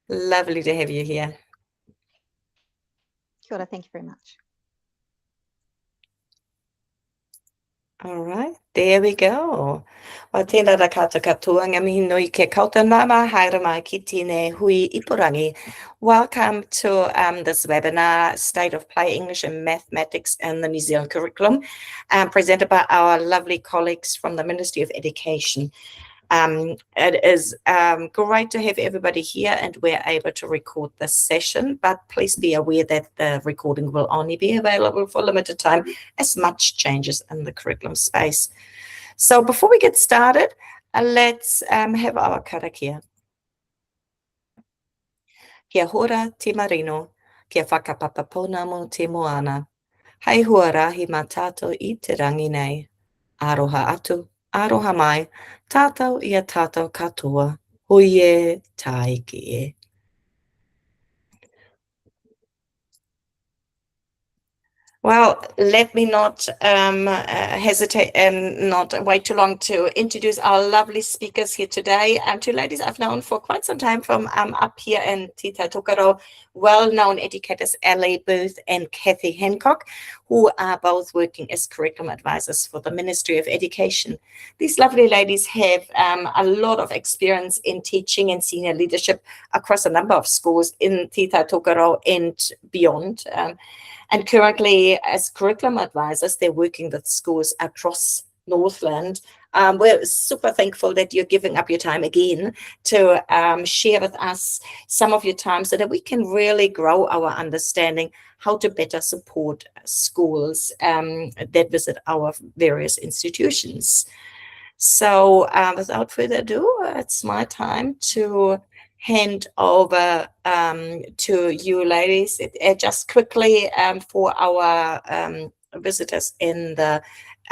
Lovely to have you here. Kia ora, thank you very much. All right, there we go. Wa tēnā ra kata katoa ngā mihi nui ke kauta nama haere mai ki tēnei hui ipurangi. Welcome to this webinar, State of Play English and Mathematics and the New Zealand Curriculum, presented by our lovely colleagues from the Ministry of Education. It is great to have everybody here and we're able to record this session, but please be aware that the recording will only be available for a limited time as much changes in the curriculum space. So before we get started, let's have our karakia. Kia hora te marino, kia whakapapapona mo te moana. Hei hua rahi mā tātou I te rangi nei. Aroha atu. Aroha mai, tātou ia tātou katoa, hoie taiki e. Well, let me not hesitate and not wait too long to introduce our lovely speakers here today. Two ladies I've known for quite some time from up here in Tita Tokaro, well-known educators Ellie Booth and Kathy Hancock, who are both working as curriculum advisors for the Ministry of Education. These lovely ladies have a lot of experience in teaching and senior leadership across a number of schools in Tita Tokaro and beyond. And currently, as curriculum advisors, they're working with schools across Northland. We're super thankful that you're giving up your time again to share with us some of your time so that we can really grow our understanding how to better support schools that visit our various institutions. So without further ado, it's my time to hand over to you ladies. Just quickly for our visitors in the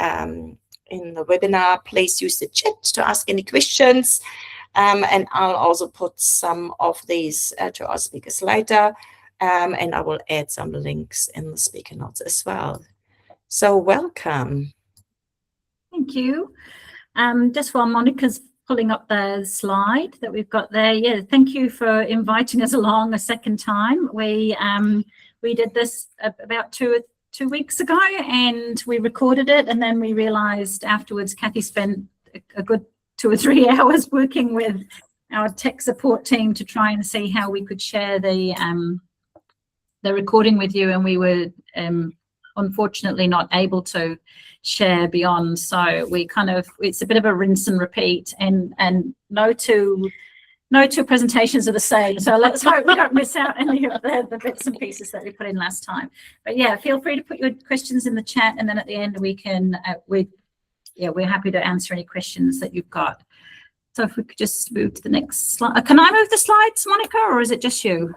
webinar, please use the chat to ask any questions, and I'll also put some of these to our speakers later, and I will add some links in the speaker notes as well. So welcome. Thank you. Just while Monica's pulling up the slide that we've got there. Yeah, thank you for inviting us along a second time. We did this about two weeks ago and we recorded it, and then we realized afterwards Kathy spent a good 2 or 3 hours working with our tech support team to try and see how we could share the recording with you, and we were unfortunately not able to share beyond, so we it's a bit of a rinse and repeat, and no two presentations are the same, so let's hope we don't miss out any of the bits and pieces that we put in last time. But yeah, feel free to put your questions in the chat, and then at the end we can we're happy to answer any questions that you've got. So if we could just move to the next slide. Can I move the slides, Monica, or is it just you?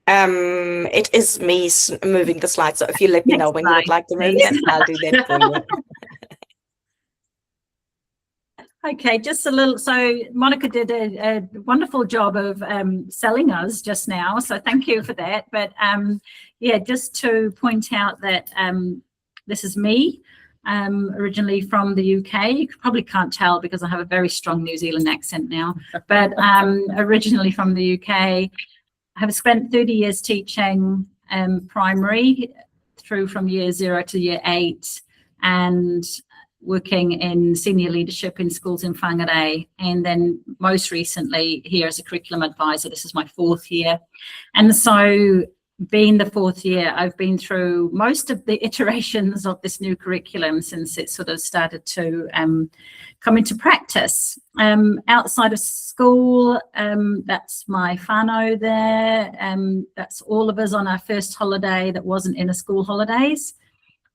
It is me moving the slides, so if you let me know when you would like to move them, I'll do that for you. Okay, just a little. So Monica did a wonderful job of selling us just now, so thank you for that. But yeah, just to point out that this is me, originally from the UK. You probably can't tell because I have a very strong New Zealand accent now, but originally from the UK. I have spent 30 years teaching primary through from year 0 to year 8, and working in senior leadership in schools in Whangarei, and then most recently here as a curriculum advisor. This is my 4th year. And so being the 4th year, I've been through most of the iterations of this new curriculum since it sort of started to come into practice. Outside of school, that's my whānau there. That's all of us on our first holiday that wasn't in a school holidays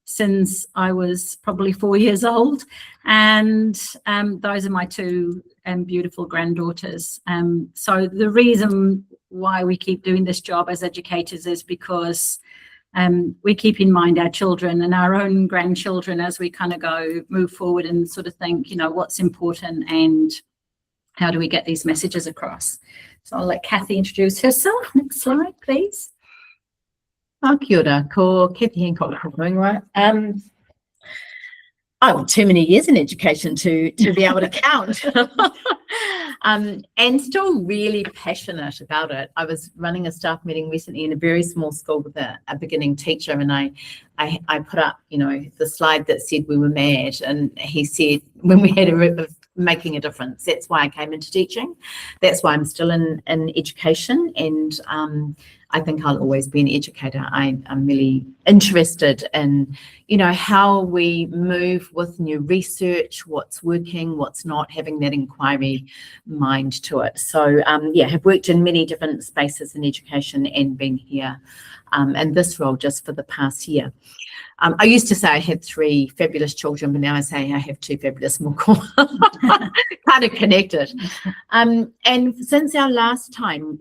since I was probably 4 years old. And those are my 2 beautiful granddaughters. So the reason why we keep doing this job as educators is because we keep in mind our children and our own grandchildren as we kind of move forward and sort of think, you know, what's important and how do we get these messages across. So I'll let Kathy introduce herself. Next slide, please. Kia ora, ko Kathy Hancock, right? Oh, too many years in education to be able to count. And still really passionate about it. I was running a staff meeting recently in a very small school with a beginning teacher, and I put up, the slide that said we were mad, and he said when we had making a difference. That's why I came into teaching. That's why I'm still in education, and I think I'll always be an educator. I'm really interested in, how we move with new research, what's working, what's not, having that inquiry mind to it. So have worked in many different spaces in education and been here in this role just for the past year. I used to say I had 3 fabulous children, but now I say I have 2 fabulous moko. Kind of connected. And since our last time,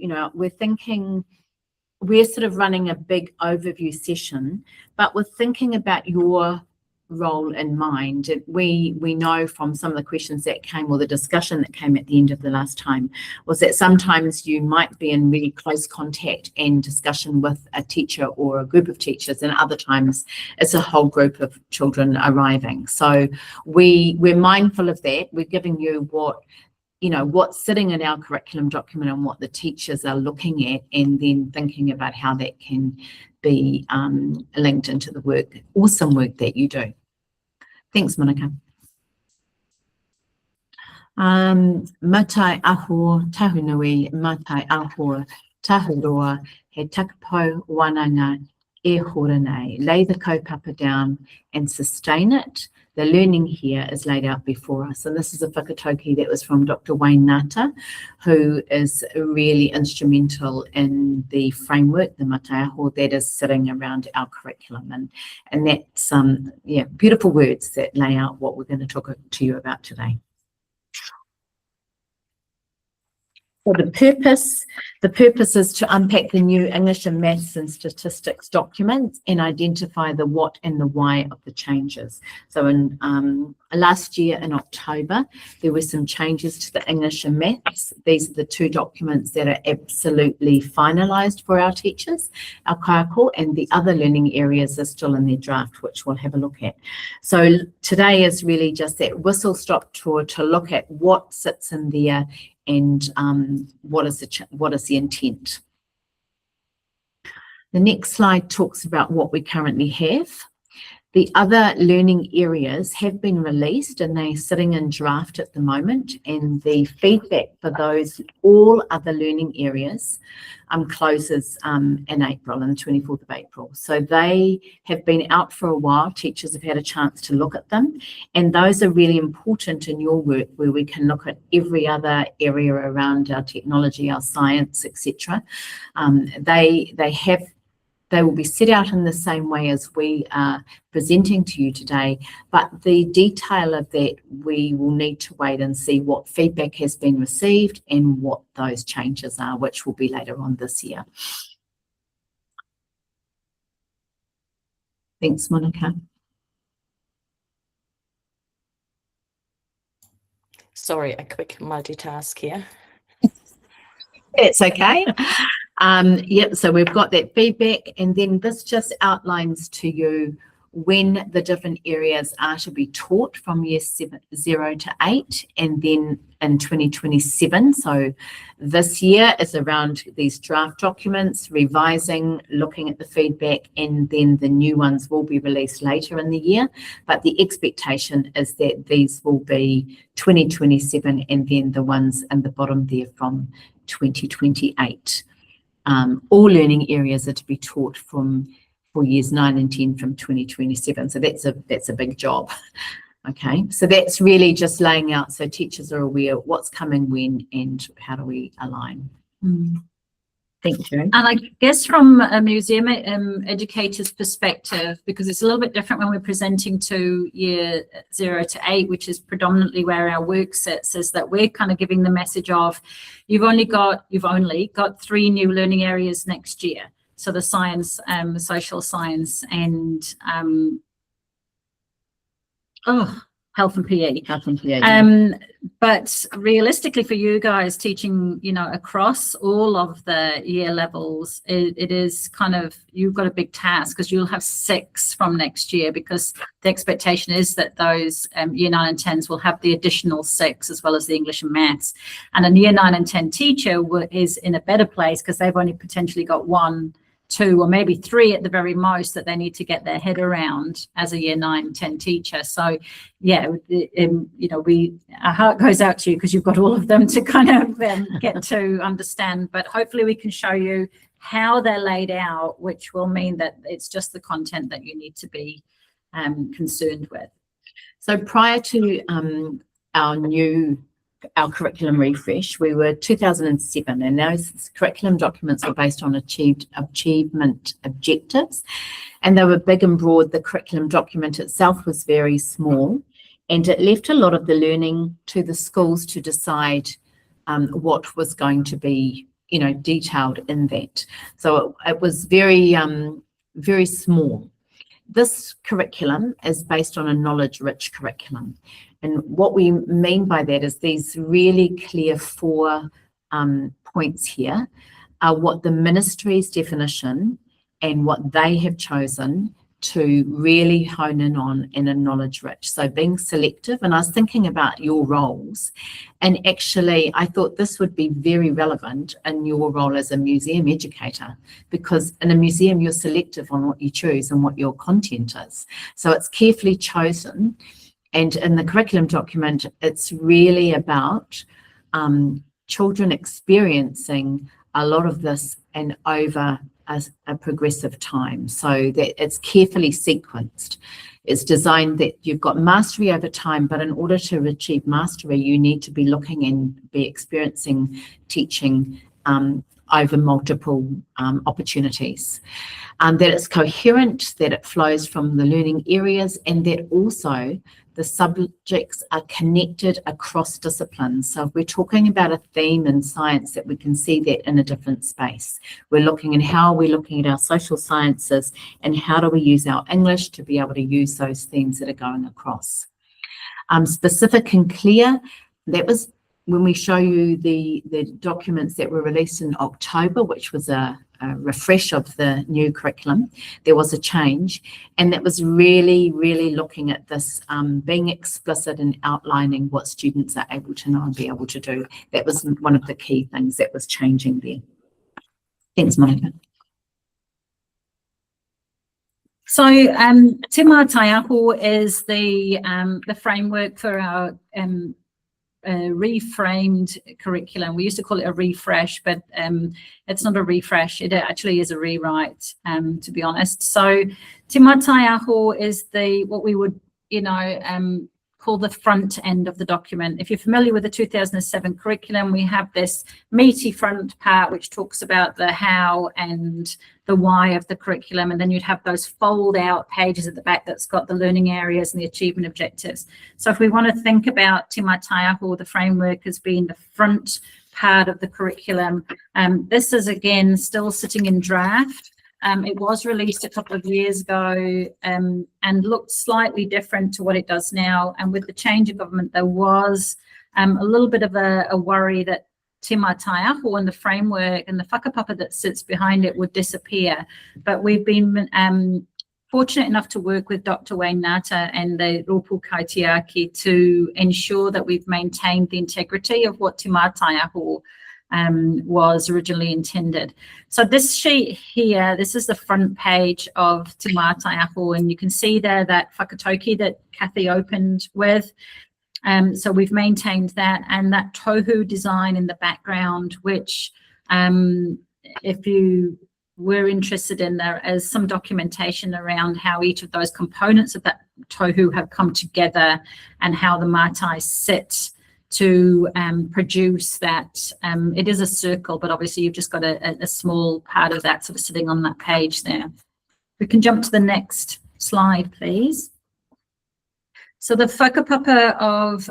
we're sort of running a big overview session, but we're thinking about your role in mind. We know from some of the questions that came, or the discussion that came at the end of the last time, was that sometimes you might be in really close contact and discussion with a teacher or a group of teachers, and other times it's a whole group of children arriving. So we're mindful of that. We're giving you what's sitting in our curriculum document and what the teachers are looking at, and then thinking about how that can be linked into the awesome work that you do. Thanks, Monica. Mātaiaho tahunui, Mātaiaho tahuroa, he takapau wananga e hora nei. Lay the kaupapa down and sustain it. The learning here is laid out before us. And this is a whakatauki that was from Dr. Wayne Ngata, who is really instrumental in the framework, the Mātaiaho, that is sitting around our curriculum. And that's, beautiful words that lay out what we're going to talk to you about today. So the purpose is to unpack the new English and Maths and Statistics documents and identify the what and the why of the changes. So in last year in October, there were some changes to the English and Maths. These are the 2 documents that are absolutely finalised for our teachers, our kaiako, and the other learning areas are still in their draft, which we'll have a look at. So today is really just that whistle-stop tour to look at what sits in there and what is the intent. The next slide talks about what we currently have. The other learning areas have been released and they're sitting in draft at the moment, and the feedback for those all other learning areas closes in April, on the 24th of April. So they have been out for a while. Teachers have had a chance to look at them, and those are really important in your work, where we can look at every other area around our technology, our science, etc. They will be set out in the same way as we are presenting to you today, but the detail of that, we will need to wait and see what feedback has been received and what those changes are, which will be later on this year. Thanks, Monica. Sorry, a quick multitask here. It's okay. So we've got that feedback, and then this just outlines to you when the different areas are to be taught from year 0 to 8, and then in 2027. So this year is around these draft documents, revising, looking at the feedback, and then the new ones will be released later in the year. But the expectation is that these will be 2027, and then the ones in the bottom there from 2028. All learning areas are to be taught for years 9 and 10 from 2027. So that's a big job. Okay, so that's really just laying out so teachers are aware what's coming when and how do we align. Thank you. And I guess from a museum educator's perspective, because it's a little bit different when we're presenting to year 0 to 8, which is predominantly where our work sits, is that we're kind of giving the message of you've only got 3 new learning areas next year. So the science, social science, and health and PE. Health and PE. But realistically for you guys teaching, you know, across all of the year levels, it is kind of, you've got a big task because you'll have 6 from next year, because the expectation is that those year 9 and 10s will have the additional 6 as well as the English and maths. And a year 9 and 10 teacher is in a better place because they've only potentially got 1, 2 or maybe 3 at the very most that they need to get their head around as a year 9, 10 teacher. So yeah, you know, our heart goes out to you because you've got all of them to kind of get to understand, but hopefully we can show you how they're laid out, which will mean that it's just the content that you need to be concerned with. So prior to our curriculum refresh, we were 2007, and those curriculum documents were based on achievement objectives, and they were big and broad. The curriculum document itself was very small, and it left a lot of the learning to the schools to decide what was going to be, you know, detailed in that. So it was very, very small. This curriculum is based on a knowledge-rich curriculum. And what we mean by that is these really clear 4 points here are what the ministry's definition and what they have chosen to really hone in on in a knowledge rich. So being selective, and I was thinking about your roles, and actually I thought this would be very relevant in your role as a museum educator, because in a museum you're selective on what you choose and what your content is. So it's carefully chosen. And in the curriculum document, it's really about children experiencing a lot of this and over a progressive time, so that it's carefully sequenced. It's designed that you've got mastery over time, but in order to achieve mastery, you need to be looking and be experiencing teaching over multiple opportunities. That it's coherent, that it flows from the learning areas, and that also the subjects are connected across disciplines. So if we're talking about a theme in science, that we can see that in a different space. We're looking at how we're looking at our social sciences and how do we use our English to be able to use those themes that are going across. Specific and clear, that was when we show you the documents that were released in October, which was a refresh of the new curriculum. There was a change, and that was really, really looking at this, being explicit and outlining what students are able to know and be able to do. That was one of the key things that was changing there. Thanks, Monica. So Te Mātaiaho is the framework for our reframed curriculum. We used to call it a refresh, but it's not a refresh. It actually is a rewrite, to be honest. So Te Mātaiaho is what we would, you know, call the front end of the document. If you're familiar with the 2007 curriculum, we have this meaty front part which talks about the how and the why of the curriculum, and then you'd have those fold out pages at the back that's got the learning areas and the achievement objectives. So if we want to think about Te Mātaiaho, the framework, as being the front part of the curriculum, this is again still sitting in draft. It was released a couple of years ago and looked slightly different to what it does now. And with the change of government, there was a little bit of a worry that Te Mātaiaho and the framework and the whakapapa that sits behind it would disappear. But we've been fortunate enough to work with Dr. Wayne Nata and the Rōpū Kaitiaki to ensure that we've maintained the integrity of what Te Mātaiaho was originally intended. So this sheet here, this is the front page of Te Mātaiaho, and you can see there that whakatauki that Kathy opened with. So we've maintained that, and that tohu design in the background, which if you were interested in, there is some documentation around how each of those components of that tohu have come together and how the mātai sit to produce that. It is a circle, but obviously you've just got a small part of that sort of sitting on that page there. We can jump to the next slide, please. So the whakapapa of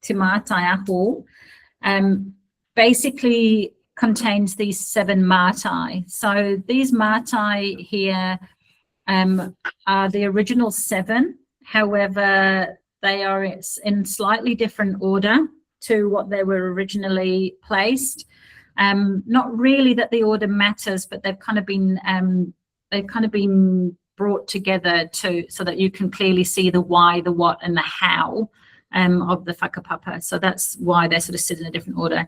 Te Mātaiaho basically contains these 7 mātai. So these mātai here are the original 7. However, they are in slightly different order to what they were originally placed. Not really that the order matters, but they've kind of been brought together so that you can clearly see the why, the what, and the how of the whakapapa. So that's why they sort of sit in a different order.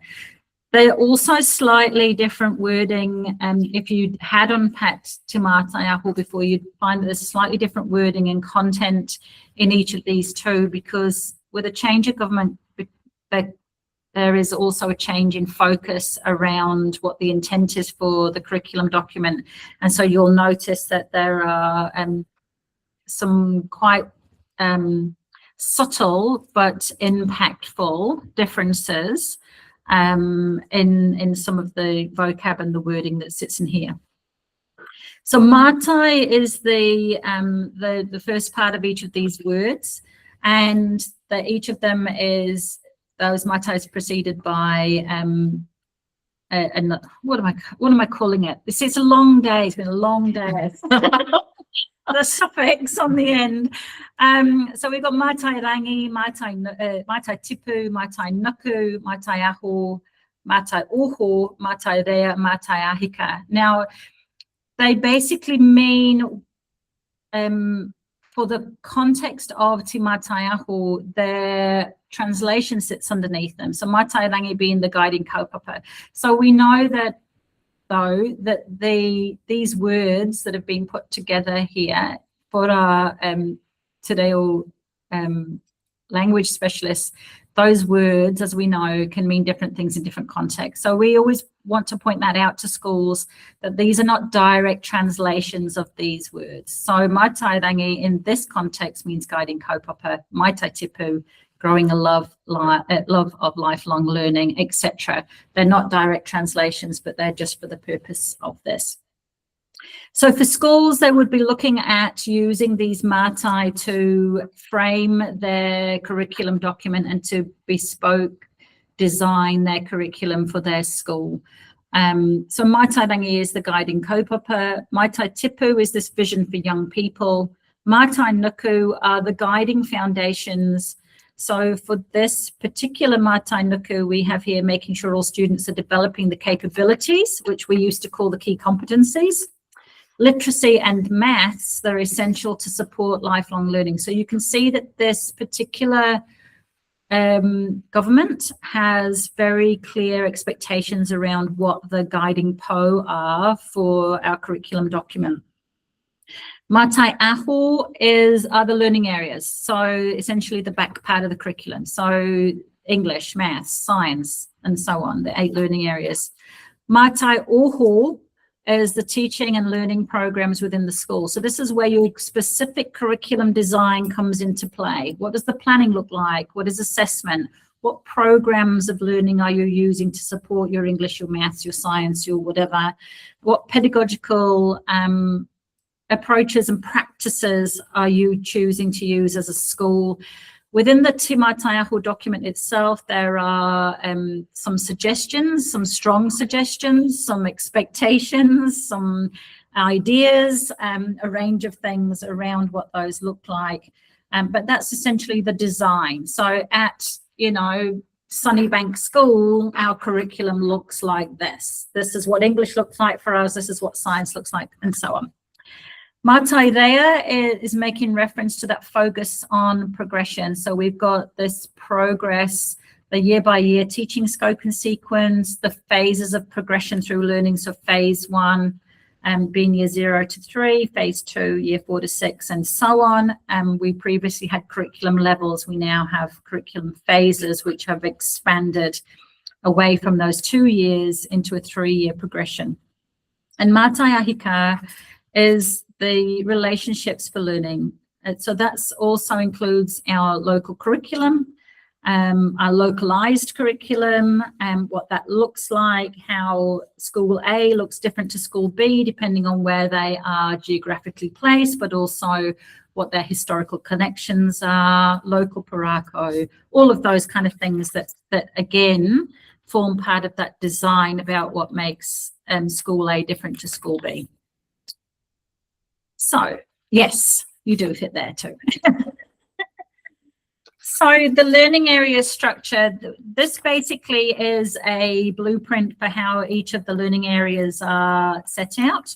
They're also slightly different wording. If you had unpacked Te Mātaiaho before, you'd find that there's slightly different wording and content in each of these two, because with a change of government, there is also a change in focus around what the intent is for the curriculum document. And so you'll notice that there are some quite subtle but impactful differences in some of the vocab and the wording that sits in here. So Mātai is the first part of each of these words, and that each of them is, those Mātais preceded by and what am I calling it? It's a long day. It's been a long day. The suffix on the end. So we've got Mātairangi, Mātai tipu, Mātai nuku, Mātaiaho, Mātaiaho, Mātairea, Mātaiahika. Now, they basically mean, for the context of Te Mātaiaho, their translation sits underneath them. So Mātairangi being the guiding kaupapa. So we know that, though, that these words that have been put together here for our te reo language specialists, those words, as we know, can mean different things in different contexts. So we always want to point that out to schools, that these are not direct translations of these words. So Mātairangi in this context means guiding kaupapa, Mātai tipu, growing a love of lifelong learning, etc. They're not direct translations, but they're just for the purpose of this. So for schools, they would be looking at using these Mātai to frame their curriculum document and to bespoke design their curriculum for their school. So Mātairangi is the guiding kaupapa. Mātai tipu is this vision for young people. Mātai nuku are the guiding foundations. So for this particular Mātai nuku, we have here making sure all students are developing the capabilities, which we used to call the key competencies. Literacy and maths, they're essential to support lifelong learning. So you can see that this particular government has very clear expectations around what the guiding po are for our curriculum document. Mātaiaho are the learning areas, so essentially the back part of the curriculum. So English, maths, science, and so on, the 8 learning areas. Mātaiaho is the teaching and learning programs within the school. So this is where your specific curriculum design comes into play. What does the planning look like? What is assessment? What programs of learning are you using to support your English, your maths, your science, your whatever? What pedagogical approaches and practices are you choosing to use as a school? Within the Te Mātaiaho document itself, there are some suggestions, some strong suggestions, some expectations, some ideas, a range of things around what those look like. But that's essentially the design. So at, Sunnybank School, our curriculum looks like this. This is what English looks like for us. This is what science looks like, and so on. Mātairea is making reference to that focus on progression. So we've got this progress, the year-by-year teaching scope and sequence, the phases of progression through learning. So phase 1 being year 0 to 3, phase 2, year 4 to 6, and so on. We previously had curriculum levels. We now have curriculum phases, which have expanded away from those 2 years into a 3-year progression. And Mātaiahika is the relationships for learning. So that's also includes our local curriculum, our localized curriculum, and what that looks like, how school A looks different to school B, depending on where they are geographically placed, but also what their historical connections are, local parako, all of those kind of things that again form part of that design about what makes school A different to school B. So, yes, you do fit there too. So the learning area structure, this basically is a blueprint for how each of the learning areas are set out.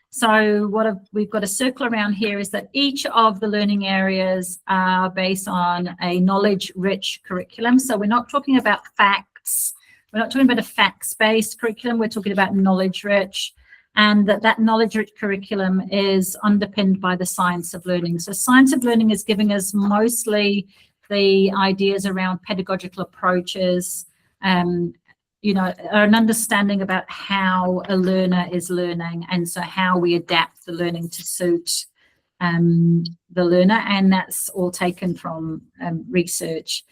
So we've got a circle around here is that each of the learning areas are based on a knowledge-rich curriculum. So we're not talking about facts. We're not talking about a facts-based curriculum. We're talking about knowledge-rich, and that knowledge-rich curriculum is underpinned by the science of learning. So science of learning is giving us mostly the ideas around pedagogical approaches, you know, an understanding about how a learner is learning, and so how we adapt the learning to suit the learner, and that's all taken from research.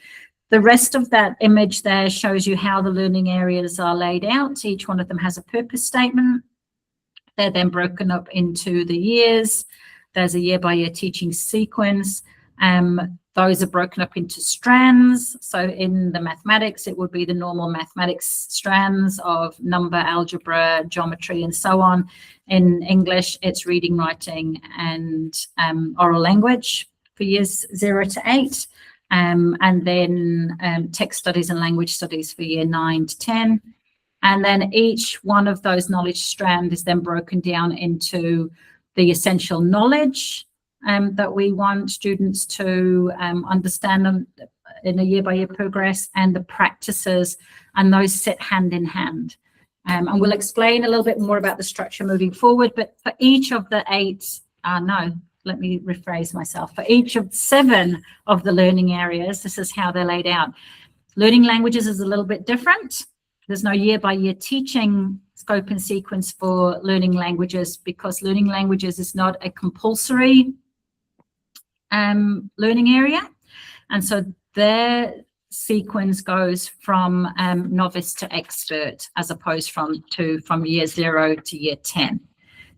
The rest of that image there shows you how the learning areas are laid out. Each one of them has a purpose statement. They're then broken up into the years. There's a year-by-year teaching sequence. Those are broken up into strands. So in the mathematics, it would be the normal mathematics strands of number, algebra, geometry, and so on. In English, it's reading, writing, and oral language for years 0 to 8. And then text studies and language studies for year 9 to 10. And then each one of those knowledge strands is then broken down into the essential knowledge that we want students to understand in a year-by-year progress, and the practices, and those sit hand in hand. And we'll explain a little bit more about the structure moving forward, but for each of the let me rephrase myself. For each of 7 of the learning areas, this is how they're laid out. Learning languages is a little bit different. There's no year-by-year teaching scope and sequence for learning languages, because learning languages is not a compulsory learning area. And so their sequence goes from novice to expert, as opposed from year 0 to year 10.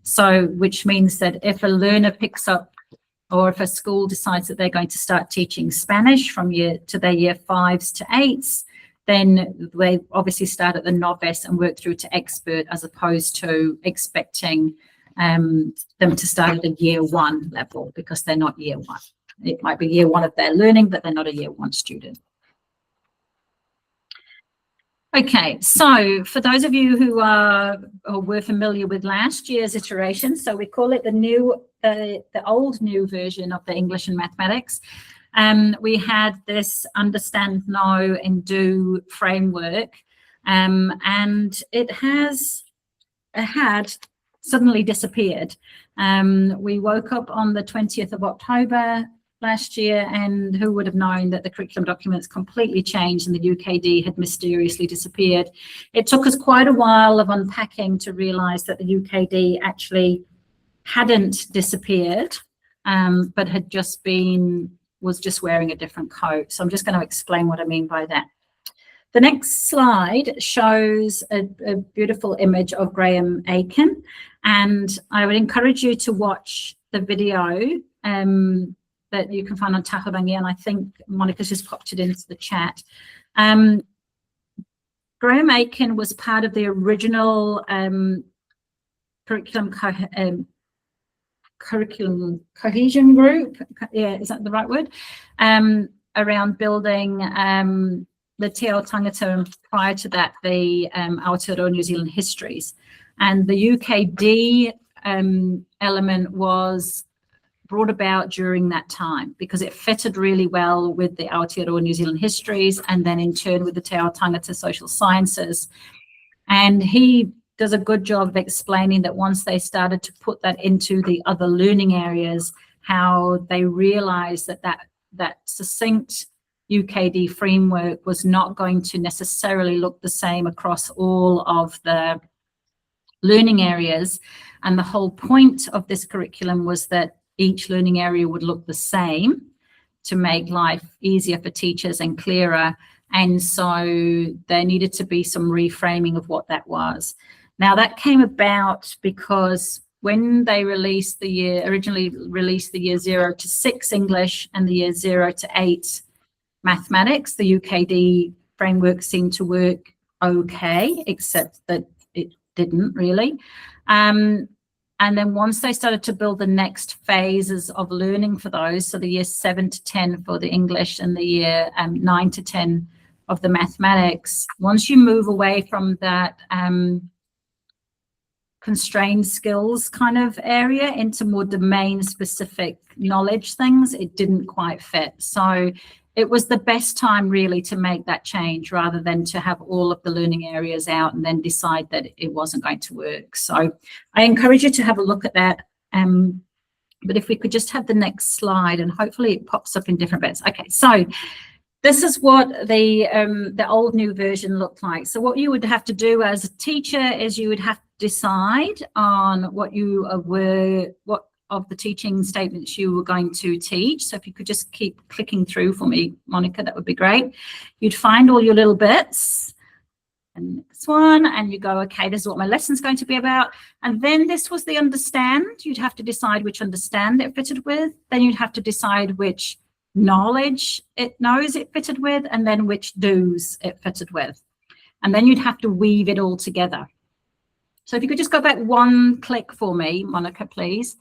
So which means that if a learner picks up, or if a school decides that they're going to start teaching Spanish from their year 5s to 8s, then they obviously start at the novice and work through to expert, as opposed to expecting them to start at a year 1 level, because they're not year 1. It might be year 1 of their learning, but they're not a year 1 student. Okay, so for those of you who were familiar with last year's iteration, so we call it the old new version of the English and mathematics. We had this understand, know, and do framework, and it had suddenly disappeared. We woke up on the 20th of October last year, and who would have known that the curriculum documents completely changed and the UKD had mysteriously disappeared. It took us quite a while of unpacking to realise that the UKD actually hadn't disappeared, but had was just wearing a different coat. So I'm just going to explain what I mean by that. The next slide shows a beautiful image of Graham Aiken, and I would encourage you to watch the video that you can find on Tahurangi, and I think Monica's just popped it into the chat. Graham Aiken was part of the original curriculum cohesion group, yeah, is that the right word, around building the Te Ao Tangata, prior to that the Aotearoa New Zealand histories. And the UKD element was brought about during that time because it fitted really well with the Aotearoa New Zealand histories, and then in turn with the Te Ao Tangata social sciences. And he does a good job of explaining that once they started to put that into the other learning areas, how they realized that succinct UKD framework was not going to necessarily look the same across all of the learning areas. And the whole point of this curriculum was that each learning area would look the same to make life easier for teachers and clearer. And so there needed to be some reframing of what that was. Now that came about because when they originally released the year 0 to 6 English and the year 0 to 8 mathematics, the UKD framework seemed to work okay, except that it didn't really. And And then once they started to build the next phases of learning for those, so the year 7 to 10 for the English and the year 9 to 10 of the mathematics, once you move away from that constrained skills kind of area into more domain specific knowledge things, it didn't quite fit. So it was the best time really to make that change rather than to have all of the learning areas out and then decide that it wasn't going to work. So I encourage you to have a look at that. But if we could just have the next slide, and hopefully it pops up in different bits. Okay, so this is what the old new version looked like. So what you would have to do as a teacher is you would have to decide on what you what of the teaching statements you were going to teach. So if you could just keep clicking through for me, Monica, that would be great. You'd find all your little bits. And next one, and you go, okay, this is what my lesson's going to be about. And then this was the understand. You'd have to decide which understand it fitted with. Then you'd have to decide which knowledge it knows it fitted with, and then which do's it fitted with. And then you'd have to weave it all together. So if you could just go back one click for me, Monica, please.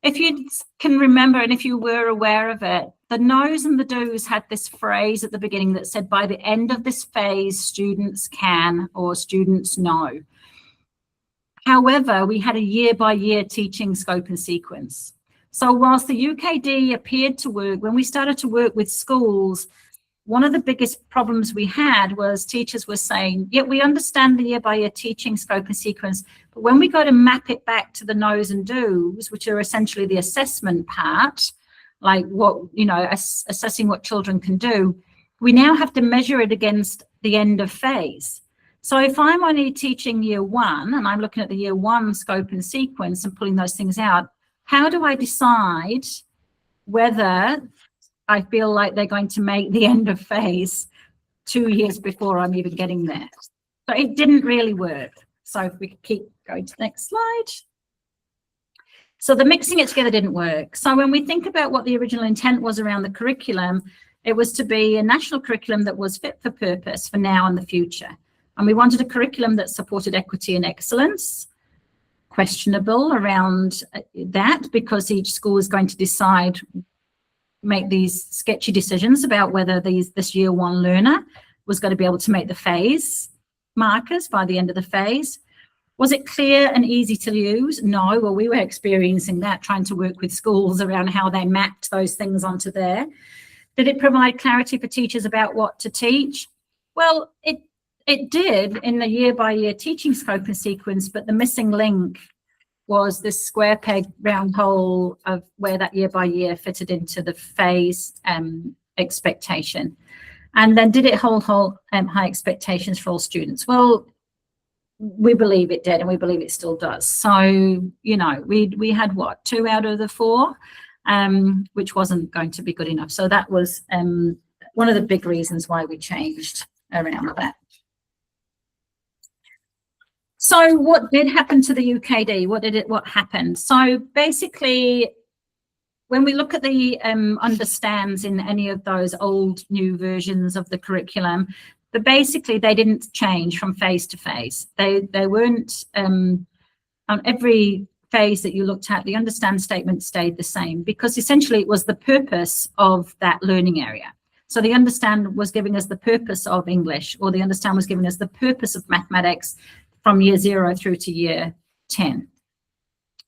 If you can remember, and if you were aware of it, the no's and the do's had this phrase at the beginning that said, by the end of this phase, students can or students know. However, we had a year-by-year teaching scope and sequence. So whilst the UKD appeared to work, when we started to work with schools, one of the biggest problems we had was teachers were saying, yeah, we understand the year-by-year teaching scope and sequence, but when we go to map it back to the no's and do's, which are essentially the assessment part, like what, you know, assessing what children can do, we now have to measure it against the end of phase. So if I'm only teaching year 1 and I'm looking at the year 1 scope and sequence and pulling those things out, how do I decide whether I feel like they're going to make the end of phase 2 years before I'm even getting there? So it didn't really work. So if we could keep going to the next slide. So the mixing it together didn't work. So when we think about what the original intent was around the curriculum, it was to be a national curriculum that was fit for purpose for now and the future. And we wanted a curriculum that supported equity and excellence. Questionable around that because each school is going to decide, make these sketchy decisions about whether this year 1 learner was going to be able to make the phase markers by the end of the phase. Was it clear and easy to use? No. Well, we were experiencing that, trying to work with schools around how they mapped those things onto there. Did it provide clarity for teachers about what to teach? Well, it did in the year-by-year teaching scope and sequence, but the missing link was this square peg round hole of where that year-by-year fitted into the phase expectation. And then did it hold high expectations for all students? Well, we believe it did, and we believe it still does. So, you know, we had what, 2 out of the 4, which wasn't going to be good enough. So that was one of the big reasons why we changed around that. So what did happen to the UKD? What happened? So basically, when we look at the understands in any of those old new versions of the curriculum, but basically they didn't change from phase to phase. They weren't on every phase that you looked at, the understand statement stayed the same because essentially it was the purpose of that learning area. So the understand was giving us the purpose of English, or the understand was giving us the purpose of mathematics from year 0 through to year 10.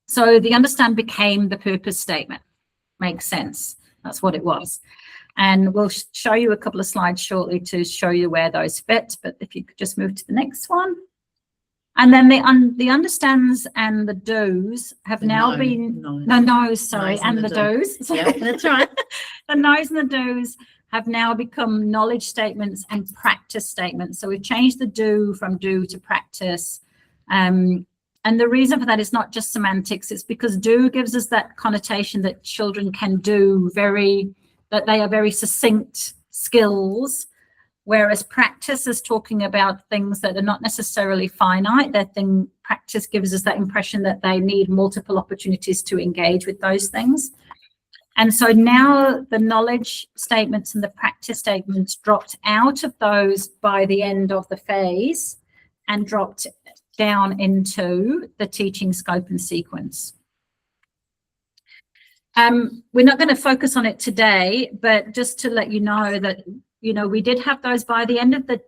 So the understand became the purpose statement. Makes sense. That's what it was. And we'll show you a couple of slides shortly to show you where those fit. But if you could just move to the next one. And then the understands and the do's have now been, the no's, sorry, and the do's. Yeah, that's right. The no's and the do's have now become knowledge statements and practice statements. So we've changed the do from do to practice. And the reason for that is not just semantics. It's because do gives us that connotation that children can do that they are very succinct skills, whereas practice is talking about things that are not necessarily finite. Practice gives us that impression that they need multiple opportunities to engage with those things. And so now the knowledge statements and the practice statements dropped out of those by the end of the phase and dropped down into the teaching scope and sequence. We're not going to focus on it today, but just to let you know that, we did have those by the end of the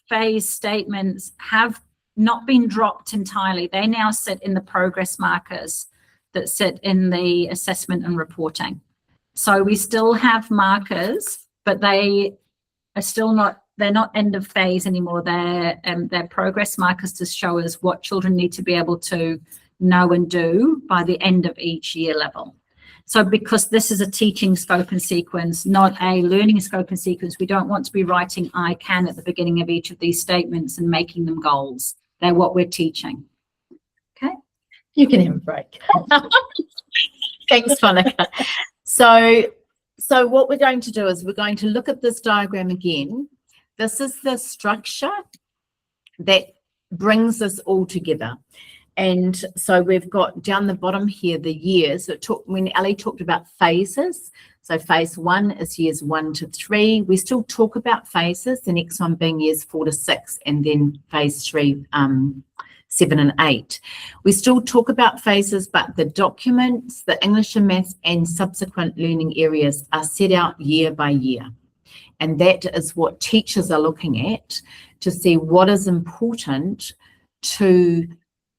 phase statements have not been dropped entirely. They now sit in the progress markers that sit in the assessment and reporting. So we still have markers, but they are still not, they're not end of phase anymore. They're progress markers to show us what children need to be able to know and do by the end of each year level. So because this is a teaching scope and sequence, not a learning scope and sequence, we don't want to be writing I can at the beginning of each of these statements and making them goals. They're what we're teaching. Okay. You can have a break. Thanks, Monica. So what we're going to do is we're going to look at this diagram again. This is the structure that brings us all together. And so we've got down the bottom here the years. When Ali talked about phases, so phase 1 is years 1 to 3. We still talk about phases, the next one being years 4 to 6, and then phase 3, 7 and 8. We still talk about phases, but the documents, the English and Maths and subsequent learning areas are set out year by year. And that is what teachers are looking at to see what is important, to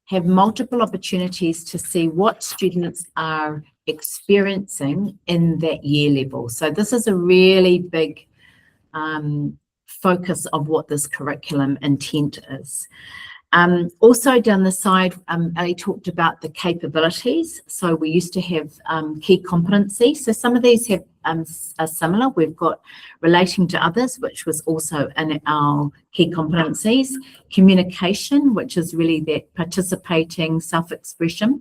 have multiple opportunities to see what students are experiencing in that year level. So this is a really big focus of what this curriculum intent is. Also down the side, Ali talked about the capabilities. So we used to have key competencies. So some of these have are similar. We've got relating to others, which was also in our key competencies. Communication, which is really that participating self-expression.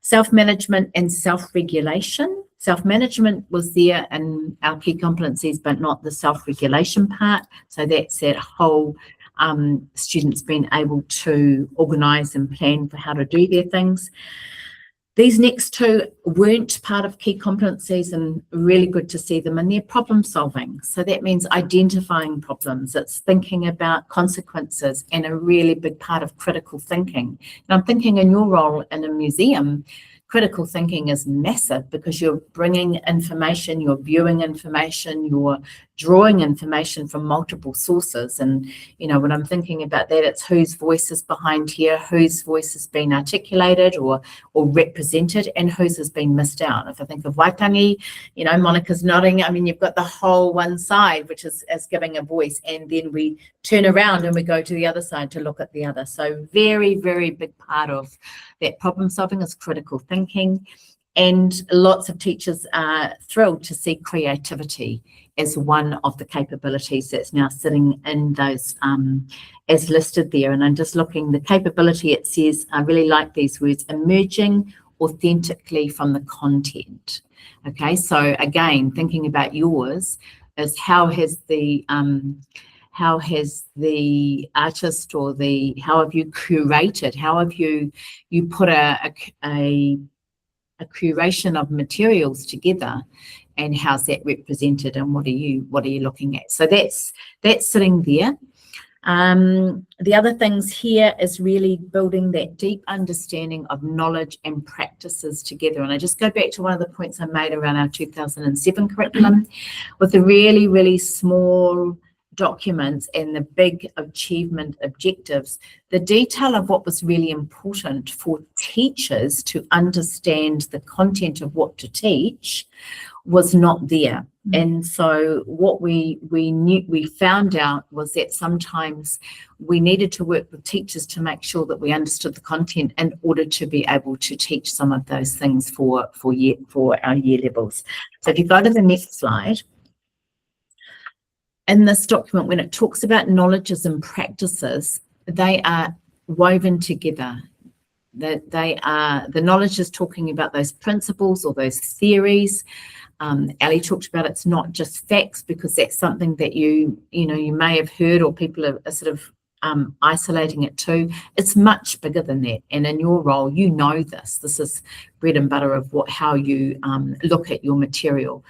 Self-management and self-regulation. Self-management was there in our key competencies, but not the self-regulation part. So that's that whole students being able to organise and plan for how to do their things. These next two weren't part of key competencies, and really good to see them, and they're problem solving. So that means identifying problems. It's thinking about consequences, and a really big part of critical thinking. And I'm thinking in your role in a museum, critical thinking is massive because you're bringing information, you're viewing information, you're drawing information from multiple sources. And, you know, when I'm thinking about that, it's whose voice is behind here, whose voice has been articulated or represented, and whose has been missed out. If I think of Waitangi, you know, Monica's nodding. I mean, you've got the whole one side, which is giving a voice, and then we turn around and we go to the other side to look at the other. So very, very big part of that problem solving is critical thinking. And lots of teachers are thrilled to see creativity as one of the capabilities that's now sitting in those as listed there. And I'm just looking, the capability, it says, I really like these words, emerging authentically from the content. Okay, so again, thinking about yours is how has the artist or how have you curated, how have you put a curation of materials together, and how's that represented, and what are you looking at? So that's sitting there. The other things here is really building that deep understanding of knowledge and practices together. And I just go back to one of the points I made around our 2007 curriculum with the really, really small documents and the big achievement objectives. The detail of what was really important for teachers to understand the content of what to teach was not there. And so what we found out was that sometimes we needed to work with teachers to make sure that we understood the content in order to be able to teach some of those things for our year levels. So if you go to the next slide. In this document, when it talks about knowledges and practices, they are woven together. The knowledge is talking about those principles or those theories. Ali talked about it's not just facts, because that's something that you may have heard, or people are sort of isolating it to. It's much bigger than that. And in your role, you know this. This is bread and butter of how you look at your material.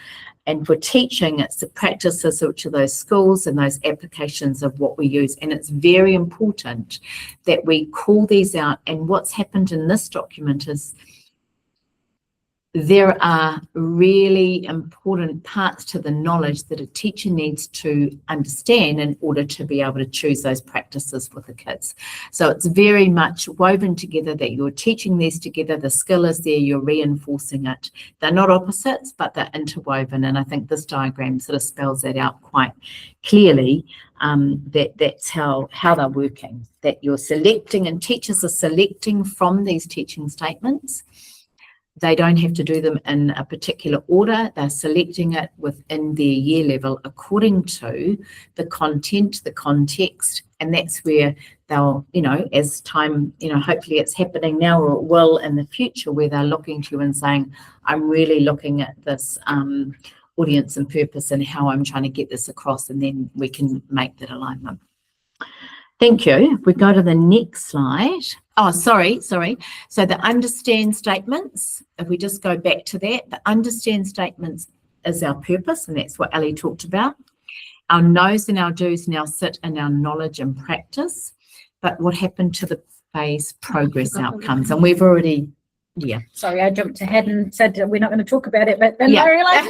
And for teaching, it's the practices of each of those schools and those applications of what we use. And it's very important that we call these out. And what's happened in this document is there are really important parts to the knowledge that a teacher needs to understand in order to be able to choose those practices for the kids. So it's very much woven together that you're teaching these together, the skill is there, you're reinforcing it. They're not opposites, but they're interwoven. And I think this diagram sort of spells that out quite clearly, that's how they're working, that you're selecting, and teachers are selecting from these teaching statements. They don't have to do them in a particular order. They're selecting it within their year level according to the content, the context, and that's where they'll, as time, hopefully it's happening now or it will in the future, where they're looking to you and saying, I'm really looking at this audience and purpose and how I'm trying to get this across, and then we can make that alignment. Thank you. If we go to the next slide. Oh, sorry. So the understand statements, if we just go back to that, the understand statements is our purpose, and that's what Ali talked about. Our knows and our do's now sit in our knowledge and practice. But what happened to the phase progress outcomes? And we've already, Sorry, I jumped ahead and said we're not going to talk about it, but then I realized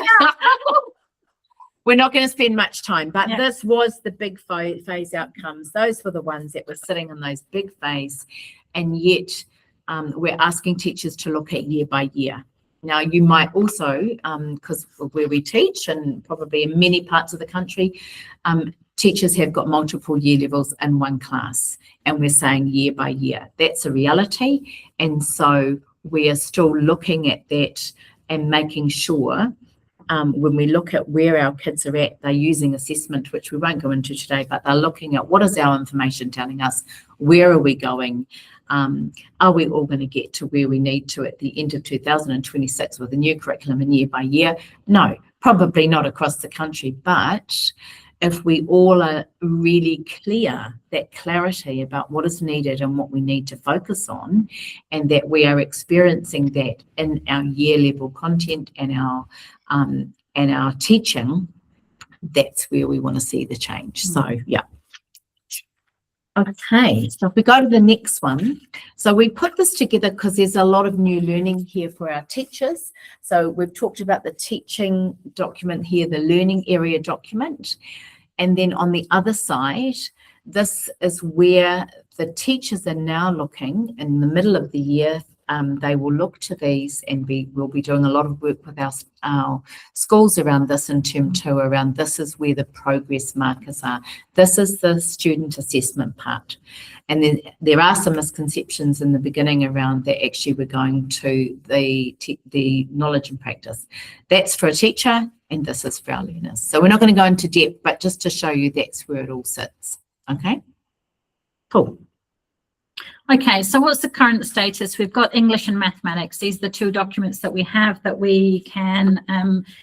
we're not going to spend much time, but this was the big phase outcomes. Those were the ones that were sitting in those big phase, and yet we're asking teachers to look at year by year. Now, you might also, because where we teach, and probably in many parts of the country, teachers have got multiple year levels in one class, and we're saying year by year. That's a reality, and so we are still looking at that and making sure when we look at where our kids are at, they're using assessment, which we won't go into today, but they're looking at what is our information telling us, where are we going, are we all going to get to where we need to at the end of 2026 with a new curriculum and year by year? No, probably not across the country, but if we all are really clear, that clarity about what is needed and what we need to focus on, and that we are experiencing that in our year level content and our teaching, that's where we want to see the change. So, Okay, so if we go to the next one. So we put this together because there's a lot of new learning here for our teachers. So we've talked about the teaching document here, the learning area document. And then on the other side, this is where the teachers are now looking in the middle of the year. They will look to these, and we'll be doing a lot of work with our schools around this in term 2, around this is where the progress markers are. This is the student assessment part. And then there are some misconceptions in the beginning around that actually we're going to the knowledge and practice. That's for a teacher, and this is for our learners. So we're not going to go into depth, but just to show you that's where it all sits. Okay, cool. Okay, so what's the current status? We've got English and mathematics. These are the 2 documents that we have that we can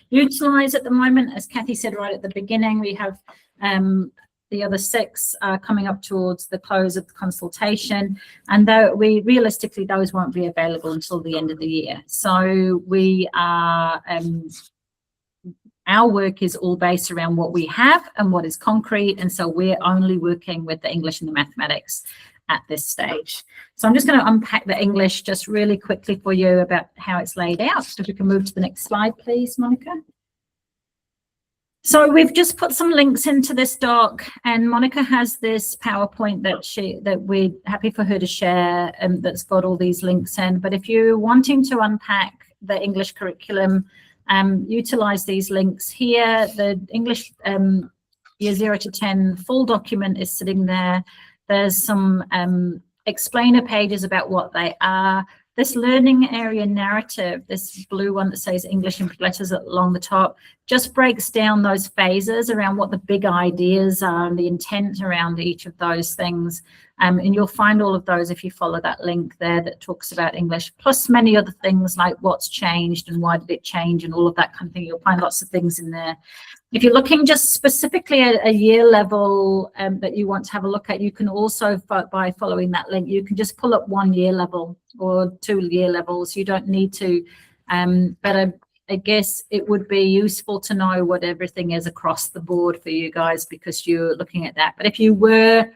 utilise at the moment. As Kathy said right at the beginning, we have the other 6 coming up towards the close of the consultation, and though realistically those won't be available until the end of the year. So we are our work is all based around what we have and what is concrete, and so we're only working with the English and the mathematics at this stage. So I'm just going to unpack the English just really quickly for you about how it's laid out. So if we can move to the next slide, please, Monica. So we've just put some links into this doc, and Monica has this PowerPoint that we're happy for her to share, that's got all these links in. But if you're wanting to unpack the English curriculum, utilize these links here. The English year 0 to 10 full document is sitting there. There's some explainer pages about what they are. This learning area narrative, this blue one that says English in letters along the top, just breaks down those phases around what the big ideas are and the intent around each of those things. And you'll find all of those if you follow that link there that talks about English, plus many other things like what's changed and why did it change and all of that kind of thing. You'll find lots of things in there. If you're looking just specifically at a year level that you want to have a look at, you can also, by following that link, you can just pull up 1 year level or 2 year levels. You don't need to, but I guess it would be useful to know what everything is across the board for you guys, because you're looking at that. But if you were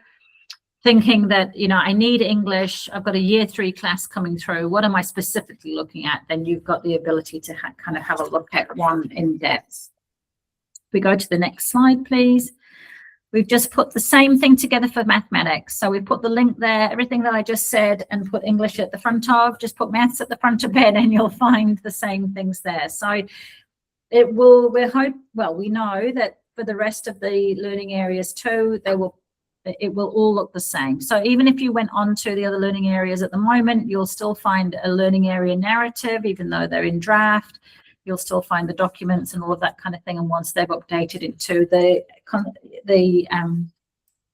thinking that, you know, I need English, I've got a year 3 class coming through, what am I specifically looking at? Then you've got the ability to kind of have a look at one in depth. We go to the next slide, please. We've just put the same thing together for mathematics. So we put the link there, everything that I just said, and put English at the front of, just put maths at the front of it, and you'll find the same things there. So it will, we know that for the rest of the learning areas too, it will all look the same. So even if you went on to the other learning areas at the moment, you'll still find a learning area narrative, even though they're in draft. You'll still find the documents and all of that kind of thing. And once they've updated into the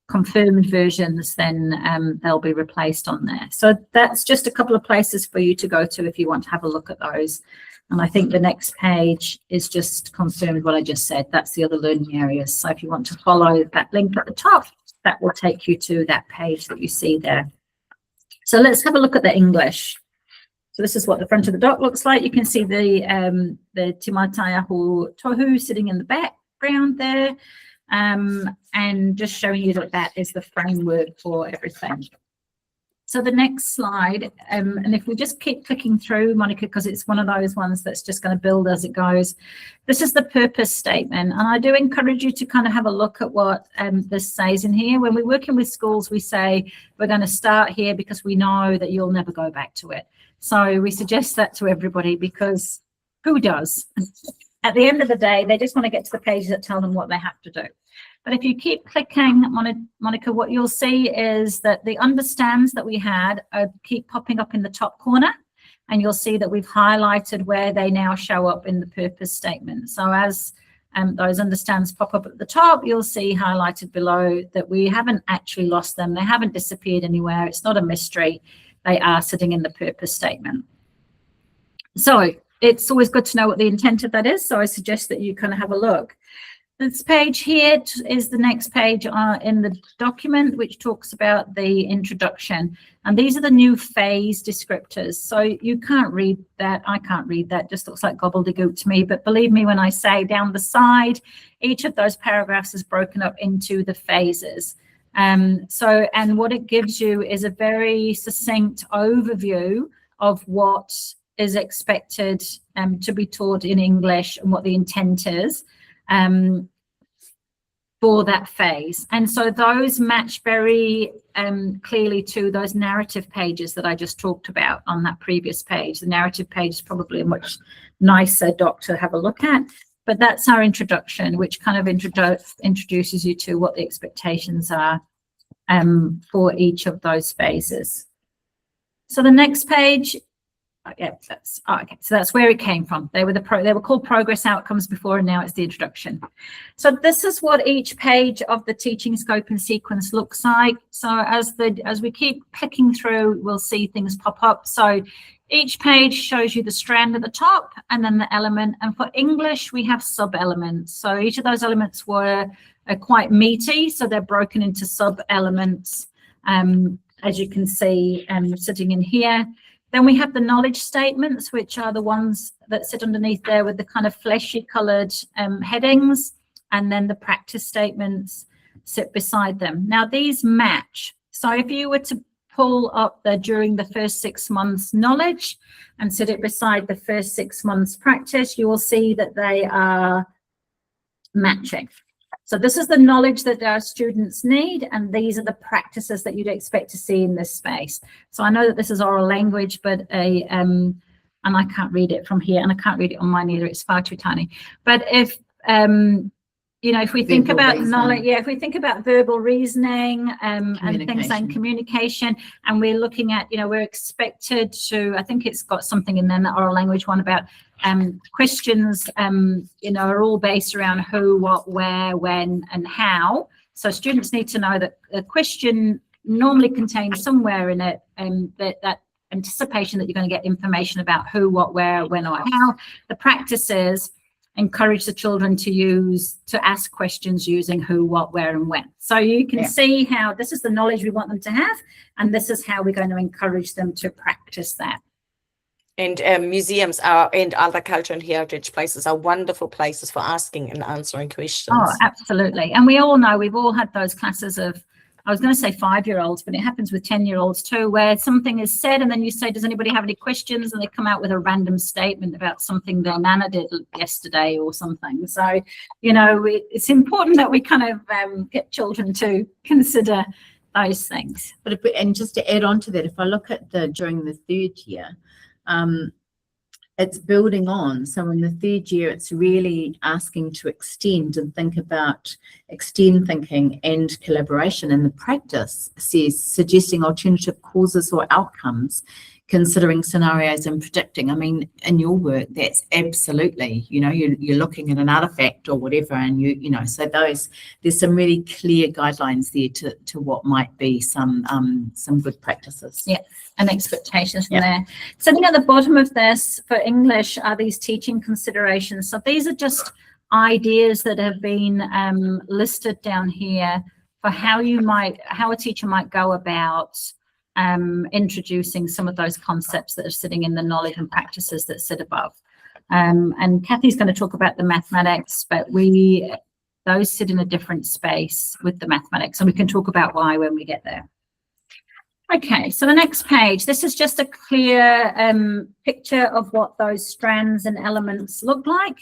confirmed versions, then they'll be replaced on there. So that's just a couple of places for you to go to if you want to have a look at those. And I think the next page is just confirmed what I just said. That's the other learning areas. So if you want to follow that link at the top, that will take you to that page that you see there. So let's have a look at the English. So this is what the front of the doc looks like. You can see the Te Mātaiaho tohu sitting in the background there, and just showing you that that is the framework for everything. So the next slide, and if we just keep clicking through, Monica, because it's one of those ones that's just going to build as it goes. This is the purpose statement, and I do encourage you to kind of have a look at what this says in here. When we're working with schools, we say we're going to start here because we know that you'll never go back to it. So we suggest that to everybody, because who does? At the end of the day, they just want to get to the pages that tell them what they have to do. But if you keep clicking, Monica, what you'll see is that the understands that we had keep popping up in the top corner, and you'll see that we've highlighted where they now show up in the purpose statement. So as those understands pop up at the top, you'll see highlighted below that we haven't actually lost them. They haven't disappeared anywhere. It's not a mystery. They are sitting in the purpose statement. So it's always good to know what the intent of that is. So I suggest that you kind of have a look. This page here is the next page in the document, which talks about the introduction. And these are the new phase descriptors. So you can't read that. I can't read that. It just looks like gobbledygook to me. But believe me when I say down the side, each of those paragraphs is broken up into the phases. And what it gives you is a very succinct overview of what is expected to be taught in English and what the intent is for that phase. And so those match very clearly to those narrative pages that I just talked about on that previous page. The narrative page is probably a much nicer doc to have a look at. But that's our introduction, which kind of introduces you to what the expectations are for each of those phases. So the next page, so that's where it came from. They were called progress outcomes before, and now it's the introduction. So this is what each page of the teaching scope and sequence looks like. So as we keep clicking through, we'll see things pop up. So each page shows you the strand at the top and then the element. And for English, we have sub-elements. So each of those elements are quite meaty. So they're broken into sub-elements, as you can see, sitting in here. Then we have the knowledge statements, which are the ones that sit underneath there with the kind of fleshy coloured headings. And then the practice statements sit beside them. Now, these match. So if you were to pull up the during the first 6 months knowledge and sit it beside the first 6 months practice, you will see that they are matching. So this is the knowledge that our students need, and these are the practices that you'd expect to see in this space. So I know that this is oral language, but and I can't read it from here, and I can't read it on mine either. It's far too tiny. But if you know, if we think about knowledge, if we think about verbal reasoning and things like communication, and we're looking at, you know, we're expected to, I think it's got something in there, that oral language one about questions, you know, are all based around who, what, where, when, and how. So students need to know that a question, normally contains somewhere in it that anticipation that you're going to get information about who, what, where, when, or how. The practices encourage the children to ask questions using who, what, where, and when. So you can see how this is the knowledge we want them to have, and this is how we're going to encourage them to practice that. And museums and other culture and heritage places are wonderful places for asking and answering questions. Oh, absolutely. And we all know, we've all had those classes of, I was going to say 5-year-olds, but it happens with 10-year-olds too, where something is said and then you say, does anybody have any questions? And they come out with a random statement about something their nana did yesterday or something. So, you know, it's important that we kind of get children to consider those things. But and just to add on to that, if I look at during the third year, it's building on. So in the third year, it's really asking to extend and think about extend thinking and collaboration. And the practice says suggesting alternative causes or outcomes, considering scenarios and predicting. I mean, in your work, that's absolutely, you know, you're looking at an artifact or whatever, and you know, so there's some really clear guidelines there to what might be some good practices. Yeah. And expectations from there. Sitting at the bottom of this for English are these teaching considerations. So these are just ideas that have been listed down here for how a teacher might go about introducing some of those concepts that are sitting in the knowledge and practices that sit above. And Kathy's going to talk about the mathematics, but those sit in a different space with the mathematics, and we can talk about why when we get there. Okay, so the next page, this is just a clear picture of what those strands and elements look like.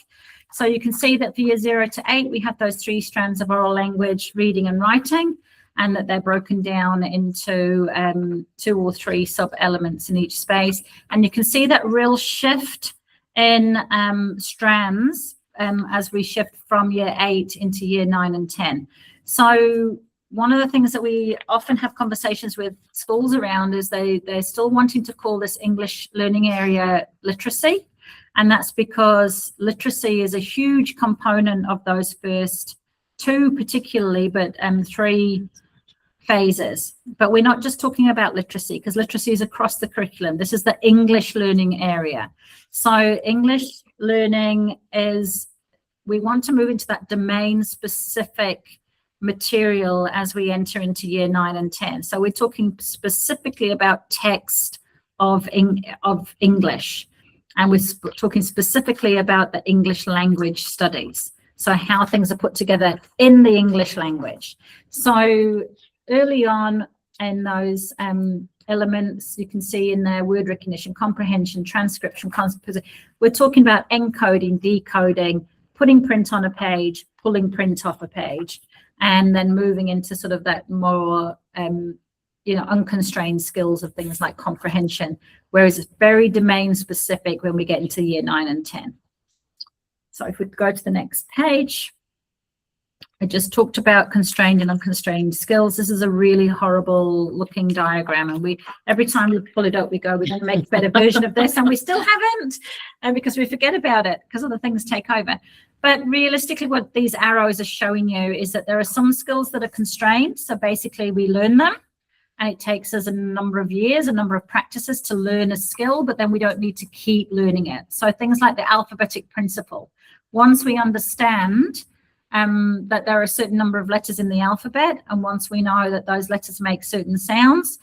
So you can see that for year 0 to 8, we have those 3 strands of oral language, reading and writing, and that they're broken down into 2 or 3 sub-elements in each space. And you can see that real shift in strands as we shift from year 8 into year 9 and 10. So one of the things that we often have conversations with schools around is they're still wanting to call this English learning area literacy. And that's because literacy is a huge component of those first 2 particularly, but 3 phases. But we're not just talking about literacy, because literacy is across the curriculum. This is the English learning area. So English learning is, we want to move into that domain specific material as we enter into year 9 and 10. So we're talking specifically about text of English, and we're talking specifically about the English language studies. So how things are put together in the English language. So early on in those elements, you can see in there word recognition, comprehension, transcription, we're talking about encoding, decoding, putting print on a page, pulling print off a page, and then moving into sort of that more, unconstrained skills of things like comprehension, whereas it's very domain specific when we get into year 9 and 10. So if we go to the next page, I just talked about constrained and unconstrained skills. This is a really horrible looking diagram, and every time we pull it up, we go, we're going to make a better version of this, and we still haven't, and because we forget about it because other things take over. But realistically, what these arrows are showing you is that there are some skills that are constrained. So basically we learn them, and it takes us a number of years, a number of practices to learn a skill, but then we don't need to keep learning it. So things like the alphabetic principle. Once we understand that there are a certain number of letters in the alphabet, and once we know that those letters make certain sounds,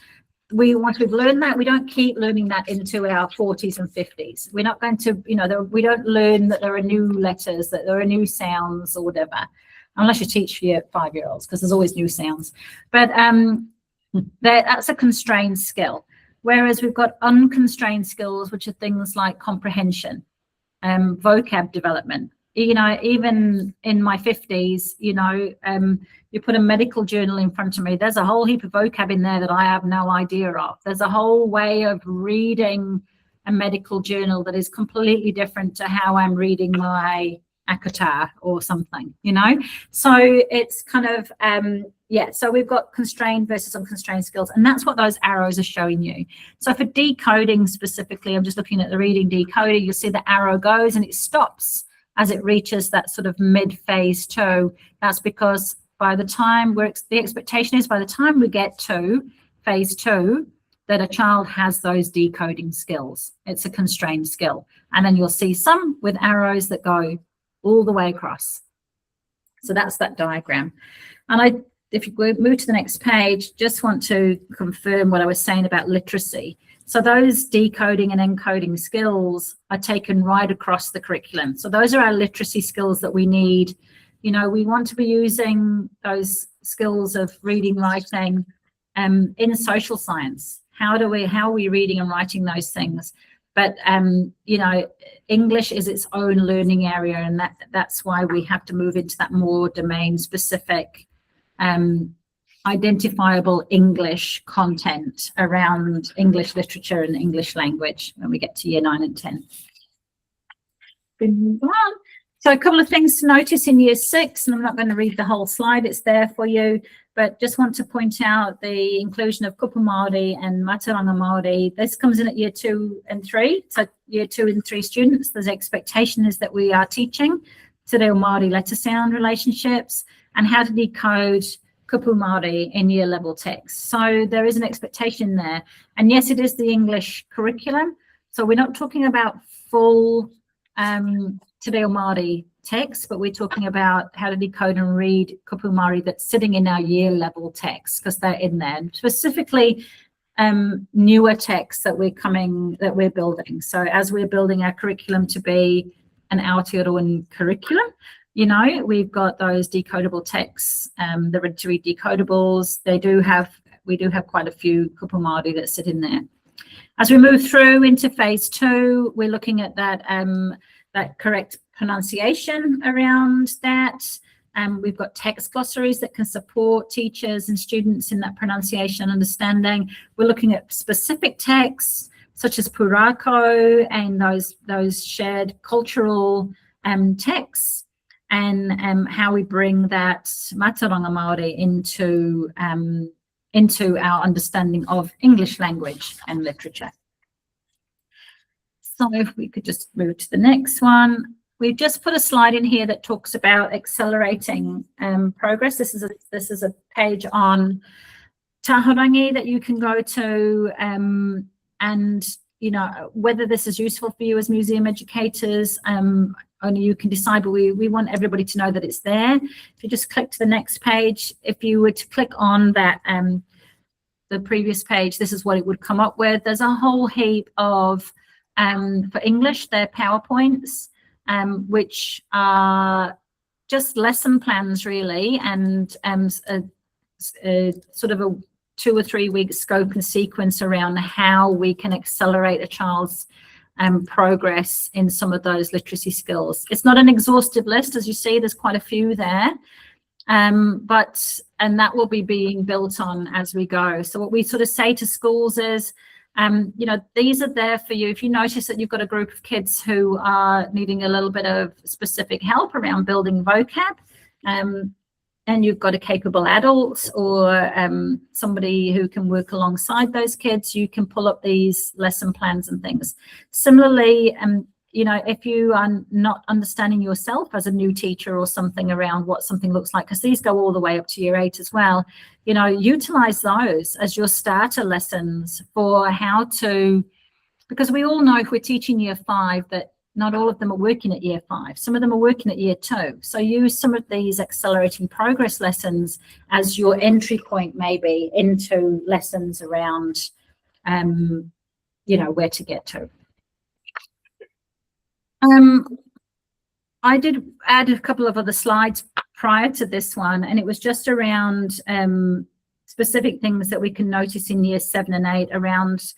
once we've learned that, we don't keep learning that into our 40s and 50s. We're not going to, we don't learn that there are new letters, that there are new sounds or whatever, unless you teach your 5-year-olds, because there's always new sounds. But that's a constrained skill. Whereas we've got unconstrained skills, which are things like comprehension, vocab development. Even in my 50s, you put a medical journal in front of me, there's a whole heap of vocab in there that I have no idea of. There's a whole way of reading a medical journal that is completely different to how I'm reading my Akatar or something, So it's kind of, so we've got constrained versus unconstrained skills, and that's what those arrows are showing you. So for decoding specifically, I'm just looking at the reading decoding, you'll see the arrow goes and it stops as it reaches that sort of mid phase 2. That's because by the time the expectation is by the time we get to phase 2, that a child has those decoding skills. It's a constrained skill. And then you'll see some with arrows that go all the way across. So that's that diagram. And if you move to the next page, just want to confirm what I was saying about literacy. So those decoding and encoding skills are taken right across the curriculum. So those are our literacy skills that we need. You know, we want to be using those skills of reading, writing, in social science. How are we reading and writing those things? But you know, English is its own learning area, and that's why we have to move into that more domain specific, identifiable English content around English literature and English language when we get to year 9 and 10. Move on. So a couple of things to notice in year 6, and I'm not going to read the whole slide, it's there for you, but just want to point out the inclusion of kupu Māori and Mātauranga Māori. This comes in at year 2 and 3. So year 2 and 3 students, the expectation is that we are teaching Te Reo Māori letter sound relationships and how to decode kupu Māori in year level text. So there is an expectation there. And yes, it is the English curriculum. So we're not talking about full Te Reo Māori text, but we're talking about how to decode and read kupu Māori that's sitting in our year level text, because they're in there. And specifically newer texts that we're building. So as we're building our curriculum to be an Aotearoan curriculum, you know, we've got those decodable texts, the ready to read decodables. We do have quite a few kupu Māori that sit in there. As we move through into phase 2, we're looking at that correct pronunciation around that. We've got text glossaries that can support teachers and students in that pronunciation understanding. We're looking at specific texts such as pūrākau and those shared cultural texts, and how we bring that Mātauranga Māori into our understanding of English language and literature. So if we could just move to the next one. We've just put a slide in here that talks about accelerating progress. This is a page on Tahorangi that you can go to, and you know, whether this is useful for you as museum educators, only you can decide, but we want everybody to know that it's there. If you just click to the next page, if you were to click on that the previous page, this is what it would come up with. There's a whole heap of for English, they're PowerPoints, which are just lesson plans really, and a sort of a 2 or 3 week scope and sequence around how we can accelerate a child's progress in some of those literacy skills. It's not an exhaustive list, as you see, there's quite a few there, and that will be being built on as we go. So what we sort of say to schools is, you know, these are there for you. If you notice that you've got a group of kids who are needing a little bit of specific help around building vocab, and you've got a capable adult or somebody who can work alongside those kids, you can pull up these lesson plans and things. Similarly, you know, if you are not understanding yourself as a new teacher or something around what something looks like, because these go all the way up to year 8 as well, you know, utilize those as your starter lessons for how to, because we all know if we're teaching year 5 that not all of them are working at year 5. Some of them are working at year 2. So use some of these accelerating progress lessons as your entry point maybe into lessons around, you know, where to get to. I did add a couple of other slides prior to this one, and it was just around specific things that we can notice in year 7 and 8 around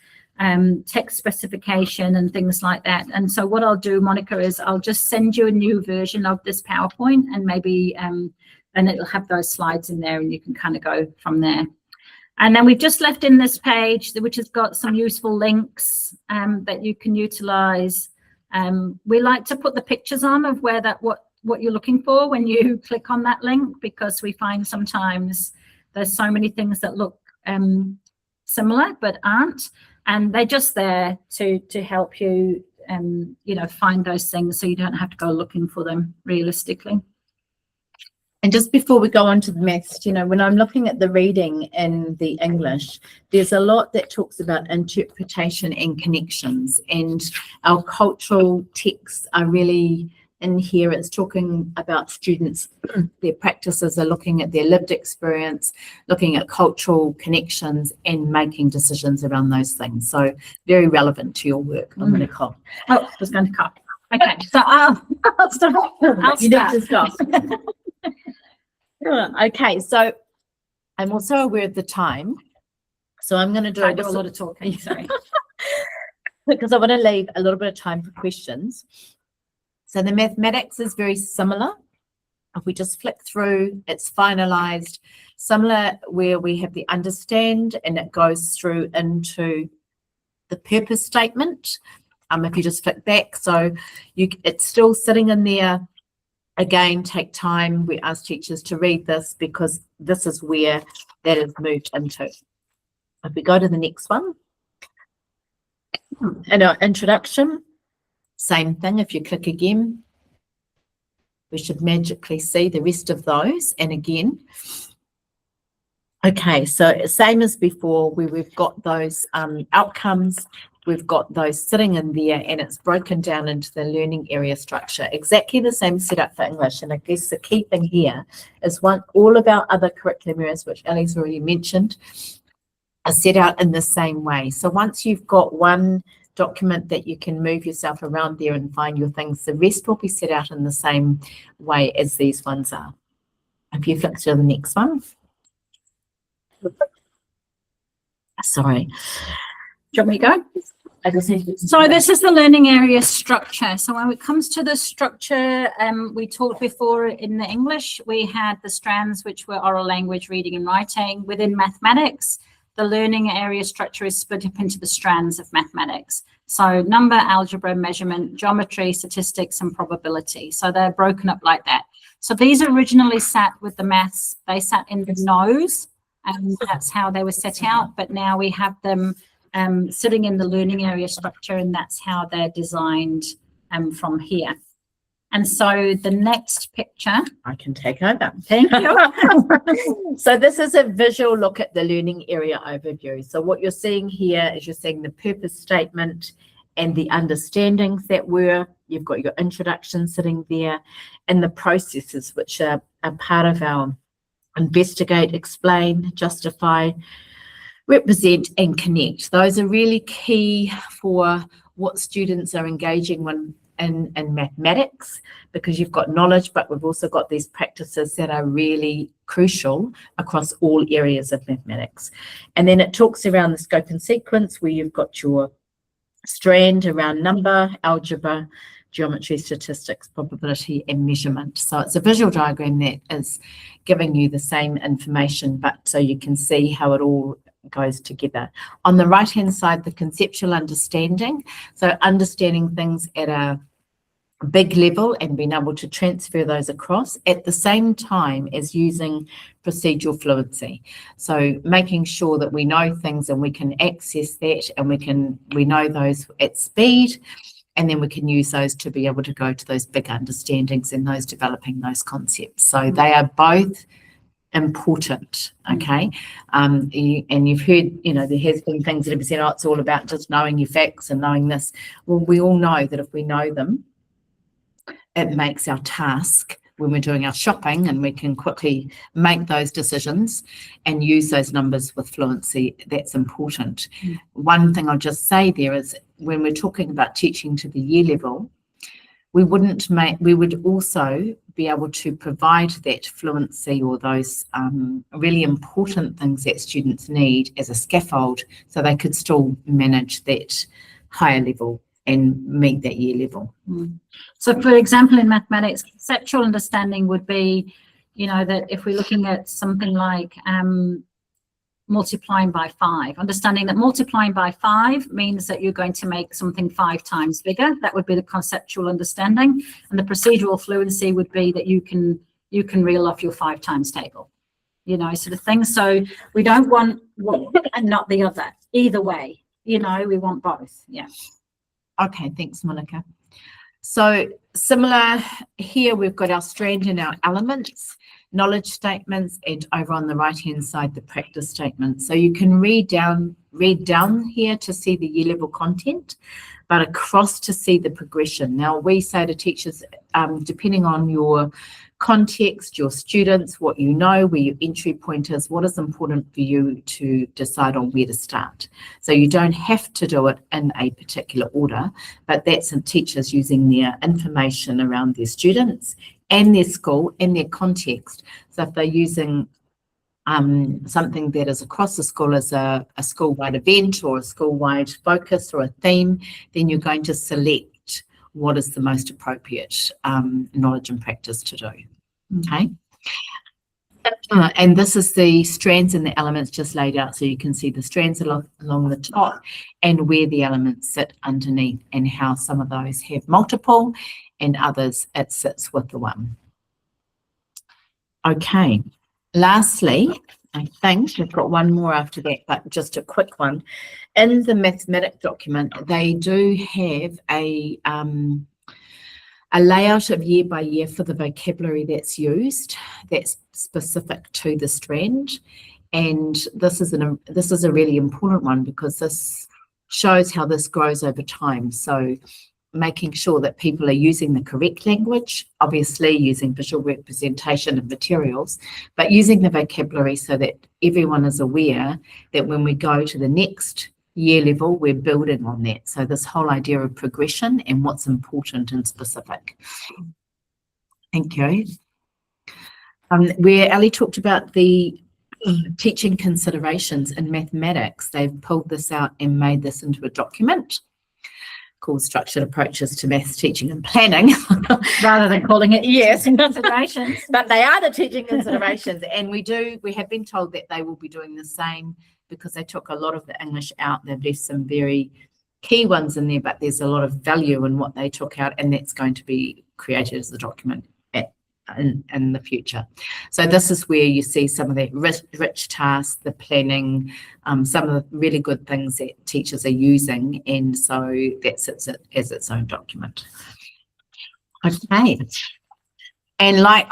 text specification and things like that. And so what I'll do, Monica, is I'll just send you a new version of this PowerPoint, and maybe and it'll have those slides in there and you can kind of go from there. And then we've just left in this page which has got some useful links that you can utilize. We like to put the pictures on of where what you're looking for when you click on that link, because we find sometimes there's so many things that look similar but aren't, and they're just there to help you you know, find those things so you don't have to go looking for them realistically. And just before we go on to the maths, you know, when I'm looking at the reading in the English, there's a lot that talks about interpretation and connections, and our cultural texts are really in here. It's talking about students, their practices are looking at their lived experience, looking at cultural connections and making decisions around those things. So very relevant to your work. I'm going to cough. Oh, I was going to cough. Okay, so I'll start. You need to stop. Okay, so I'm also aware of the time, so I'm going to do I do a lot of talking, sorry. because I want to leave a little bit of time for questions. So the mathematics is very similar. If we just flick through, it's finalised, similar where we have the understand and it goes through into the purpose statement. If you just flick back, so it's still sitting in there. Again, take time. We ask teachers to read this because this is where that is moved into. If we go to the next one, in our introduction, same thing. If you click again, we should magically see the rest of those. And again, okay, so same as before, where we've got those outcomes. We've got those sitting in there and it's broken down into the learning area structure. Exactly the same setup for English. And I guess the key thing here is all of our other curriculum areas, which Ellie's already mentioned, are set out in the same way. So once you've got one document that you can move yourself around there and find your things, the rest will be set out in the same way as these ones are. If you flick to the next one. Sorry. Do you want me to go? I just need to So this is the learning area structure. So when it comes to the structure, we talked before in the English, we had the strands, which were oral language, reading and writing. Within mathematics, the learning area structure is split up into the strands of mathematics. So number, algebra, measurement, geometry, statistics, and probability. So they're broken up like that. So these originally sat with the maths, they sat in the nose, and that's how they were set out. But now we have them sitting in the learning area structure, and that's how they're designed from here. And so the next picture. I can take over. Thank you. So this is a visual look at the learning area overview. So what you're seeing here is you're seeing the purpose statement and the understandings that you've got your introduction sitting there, and the processes which are part of our investigate, explain, justify, represent and connect. Those are really key for what students are engaging in mathematics, because you've got knowledge, but we've also got these practices that are really crucial across all areas of mathematics. And then it talks around the scope and sequence, where you've got your strand around number, algebra, geometry, statistics, probability and measurement. So it's a visual diagram that is giving you the same information, but so you can see how it all goes together. On the right hand side, the conceptual understanding, so understanding things at a big level and being able to transfer those across at the same time as using procedural fluency. So making sure that we know things and we can access that, and we know those at speed, and then we can use those to be able to go to those big understandings and those developing those concepts. So they are both important, okay? And you've heard, there has been things that have been said, oh, it's all about just knowing your facts and knowing this. Well, we all know that if we know them, it makes our task when we're doing our shopping, and we can quickly make those decisions and use those numbers with fluency. That's important. One thing I'll just say there is, when we're talking about teaching to the year level, we would also be able to provide that fluency or those really important things that students need as a scaffold, so they could still manage that higher level and meet that year level. So for example, in mathematics, conceptual understanding would be, that if we're looking at something like multiplying by 5, understanding that multiplying by 5 means that you're going to make something 5 times bigger. That would be the conceptual understanding, and the procedural fluency would be that you can reel off your 5 times table, sort of thing. So we don't want one and not the other. Either way, we want both. Yeah. Okay, thanks, Monica. So similar here, we've got our strand and our elements. knowledge statements, and over on the right hand side the practice statements. So you can read down here to see the year level content, but across to see the progression. Now we say to teachers, depending on your context, your students, what you know, where your entry point is, what is important for you to decide on where to start. So you don't have to do it in a particular order, but that's in teachers using their information around their students and their school and their context. So if they're using something that is across the school as a school-wide event or a school-wide focus or a theme, then you're going to select what is the most appropriate knowledge and practice to do. Okay. And this is the strands and the elements just laid out, so you can see the strands along the top and where the elements sit underneath, and how some of those have multiple and others it sits with the one. Okay. Lastly, I think we've got one more after that, but just a quick one. In the mathematics document, they do have a layout of year by year for the vocabulary that's used, that's specific to the strand. And this is a really important one, because this shows how this grows over time. So making sure that people are using the correct language, obviously using visual representation of materials, but using the vocabulary so that everyone is aware that when we go to the next year level, we're building on that. So this whole idea of progression and what's important and specific. Thank you. Where Ali talked about the teaching considerations in mathematics, they've pulled this out and made this into a document called Structured Approaches to Maths Teaching and Planning. Rather than calling it yes, considerations. But they are the teaching considerations, and we have been told that they will be doing the same, because they took a lot of the English out. They've left some very key ones in there, but there's a lot of value in what they took out, and that's going to be created as a document in the future. So this is where you see some of the rich tasks, the planning, some of the really good things that teachers are using, and so that sits it as its own document. Okay. And like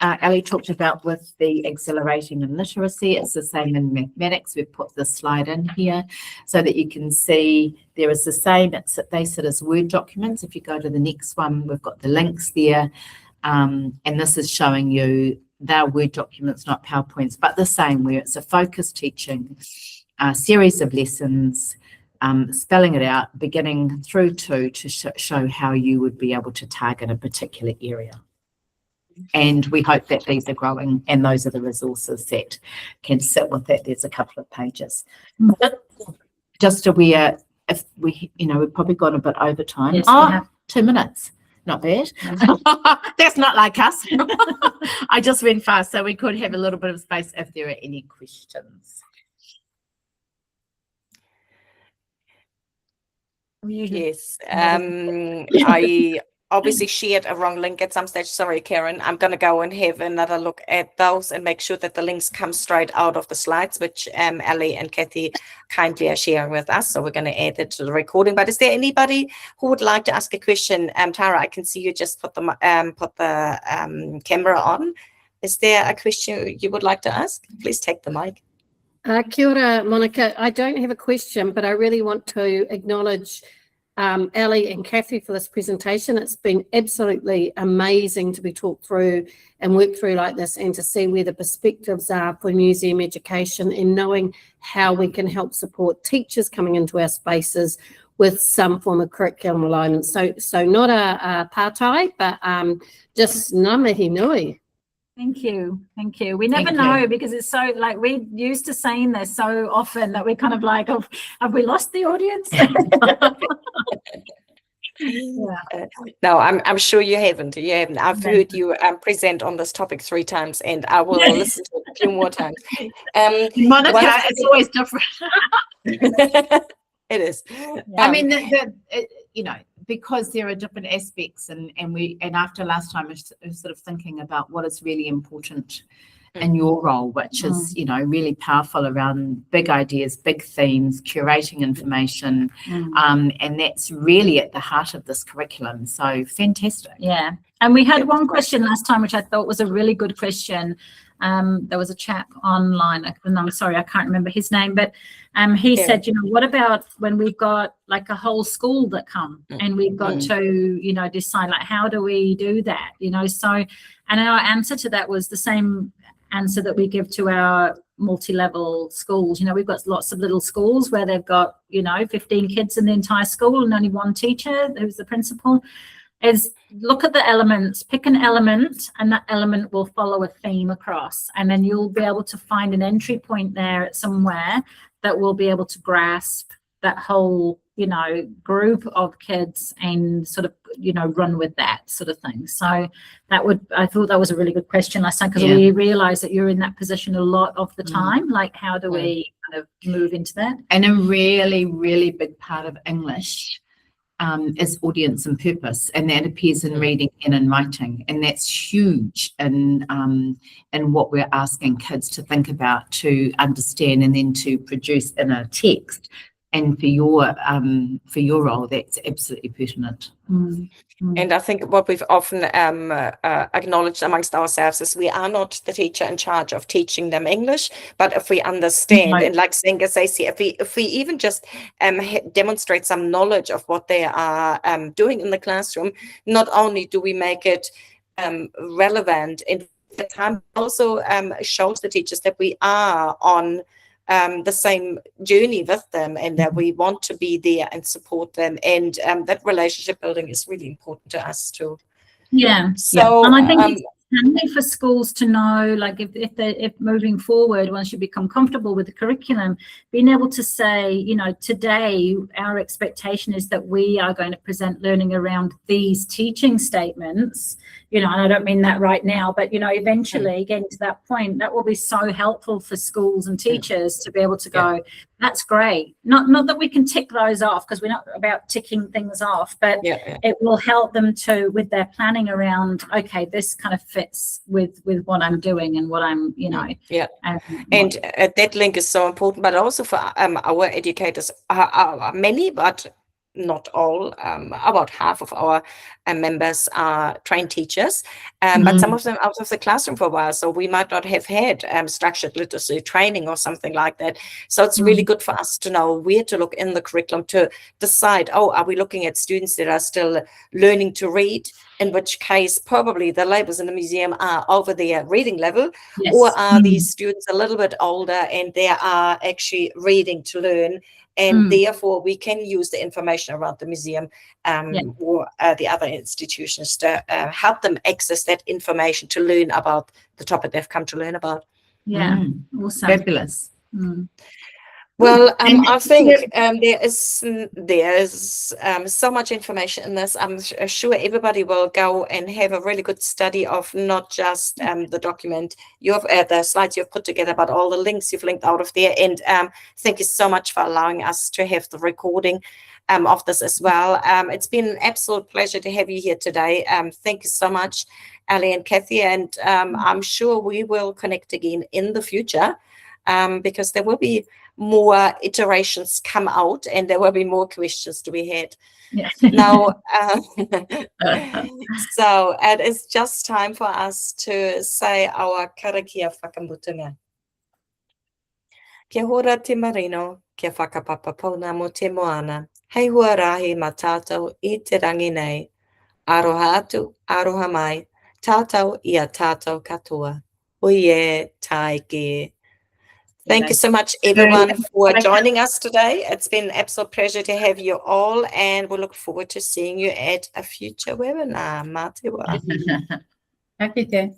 Ali talked about with the accelerating in literacy, it's the same in mathematics. We've put this slide in here so that you can see there is the same. They sit as Word documents. If you go to the next one, we've got the links there. And this is showing you they're Word documents, not PowerPoints, but the same, where it's a focused teaching, a series of lessons, spelling it out, beginning through to show how you would be able to target a particular area. And we hope that these are growing, and those are the resources that can sit with it. There's a couple of pages. Just aware, if we've probably gone a bit over time. Yes, 2 minutes. Not bad. That's not like us. I just went fast, so we could have a little bit of space if there are any questions. Yes, I obviously shared a wrong link at some stage. Sorry, Karen. I'm going to go and have another look at those and make sure that the links come straight out of the slides, which Ali and Kathy kindly are sharing with us. So we're going to add it to the recording. But is there anybody who would like to ask a question? Tara, I can see you just put the camera on. Is there a question you would like to ask? Please take the mic. Kia ora, Monica. I don't have a question, but I really want to acknowledge Ali and Kathy for this presentation. It's been absolutely amazing to be talked through and worked through like this, and to see where the perspectives are for museum education, and knowing how we can help support teachers coming into our spaces with some form of curriculum alignment. So not a partai, but just ngā mihi nui. Thank you. Thank you. We never know, because it's so, like, we're used to saying this so often that we're kind of like, oh, have we lost the audience? No, I'm sure you haven't. You haven't. I've heard you present on this topic 3 times, and I will listen to it a few more times. Monica, it's always different. It is. I mean, because there are different aspects, and after last time I was sort of thinking about what is really important in your role, which is, you know, really powerful around big ideas, big themes, curating information. And that's really at the heart of this curriculum. So fantastic. Yeah. And we had one question last time, which I thought was a really good question. There was a chap online, and I'm sorry, I can't remember his name, but he said, you know, what about when we've got like a whole school that come and we've got to, you know, decide like, how do we do that? You know, so, and our answer to that was the same answer that we give to our multi-level schools. You know, we've got lots of little schools where they've got, you know, 15 kids in the entire school and only one teacher who's the principal. Is look at the elements, pick an element, and that element will follow a theme across, and then you'll be able to find an entry point there at somewhere that will be able to grasp that whole, you know, group of kids and sort of, you know, run with that sort of thing. So that would, I thought that was a really good question last time, because we realize that you're in that position a lot of the time. Like, how do we kind of move into that? And a really, really big part of English is audience and purpose, and that appears in reading and in writing, and that's huge in what we're asking kids to think about, to understand, and then to produce in a text. And for your role, that's absolutely pertinent. And I think what we've often acknowledged amongst ourselves is we are not the teacher in charge of teaching them English, but if we understand, and like Senga says here, if we even just demonstrate some knowledge of what they are doing in the classroom, not only do we make it relevant in the time, also shows the teachers that we are on the same journey with them, and that we want to be there and support them, and that relationship building is really important to us too. Yeah. So and I think it's handy for schools to know, like, if moving forward, once you become comfortable with the curriculum, being able to say, you know, today our expectation is that we are going to present learning around these teaching statements. You know, and I don't mean that right now, but, you know, eventually getting to that point, that will be so helpful for schools and teachers to be able to go, that's great. Not that we can tick those off, because we're not about ticking things off, but it will help them to, with their planning around, okay, this kind of fits with what I'm doing and what I'm, you know. And that link is so important, but also for our educators, many, but not all, about half of our members are trained teachers, but some of them out of the classroom for a while, so we might not have had structured literacy training or something like that. So it's really good for us to know where to look in the curriculum to decide, oh, are we looking at students that are still learning to read, in which case probably the labels in the museum are over their reading level, or are these students a little bit older and they are actually reading to learn, and therefore we can use the information around the museum or the other institutions to help them access that information to learn about the topic they've come to learn about. Awesome. Fabulous. Well, I think there is so much information in this. I'm sure everybody will go and have a really good study of not just the document the slides you've put together, but all the links you've linked out of there. And thank you so much for allowing us to have the recording of this as well. It's been an absolute pleasure to have you here today. Thank you so much, Ali and Kathy, and I'm sure we will connect again in the future, because there will be more iterations come out and there will be more questions to be had. Now, so it is just time for us to say our karakia whakambutunga. Kia hora te marino, kia whakapapapona mo te moana. Hei hua rahi ma tātou I te rangi nei. Aroha atu, aroha mai. Tātou ia tātou katoa. Oie taike. Thank you so much, everyone, for joining us today. It's been an absolute pleasure to have you all, and we look forward to seeing you at a future webinar. Mā te wā. Happy day.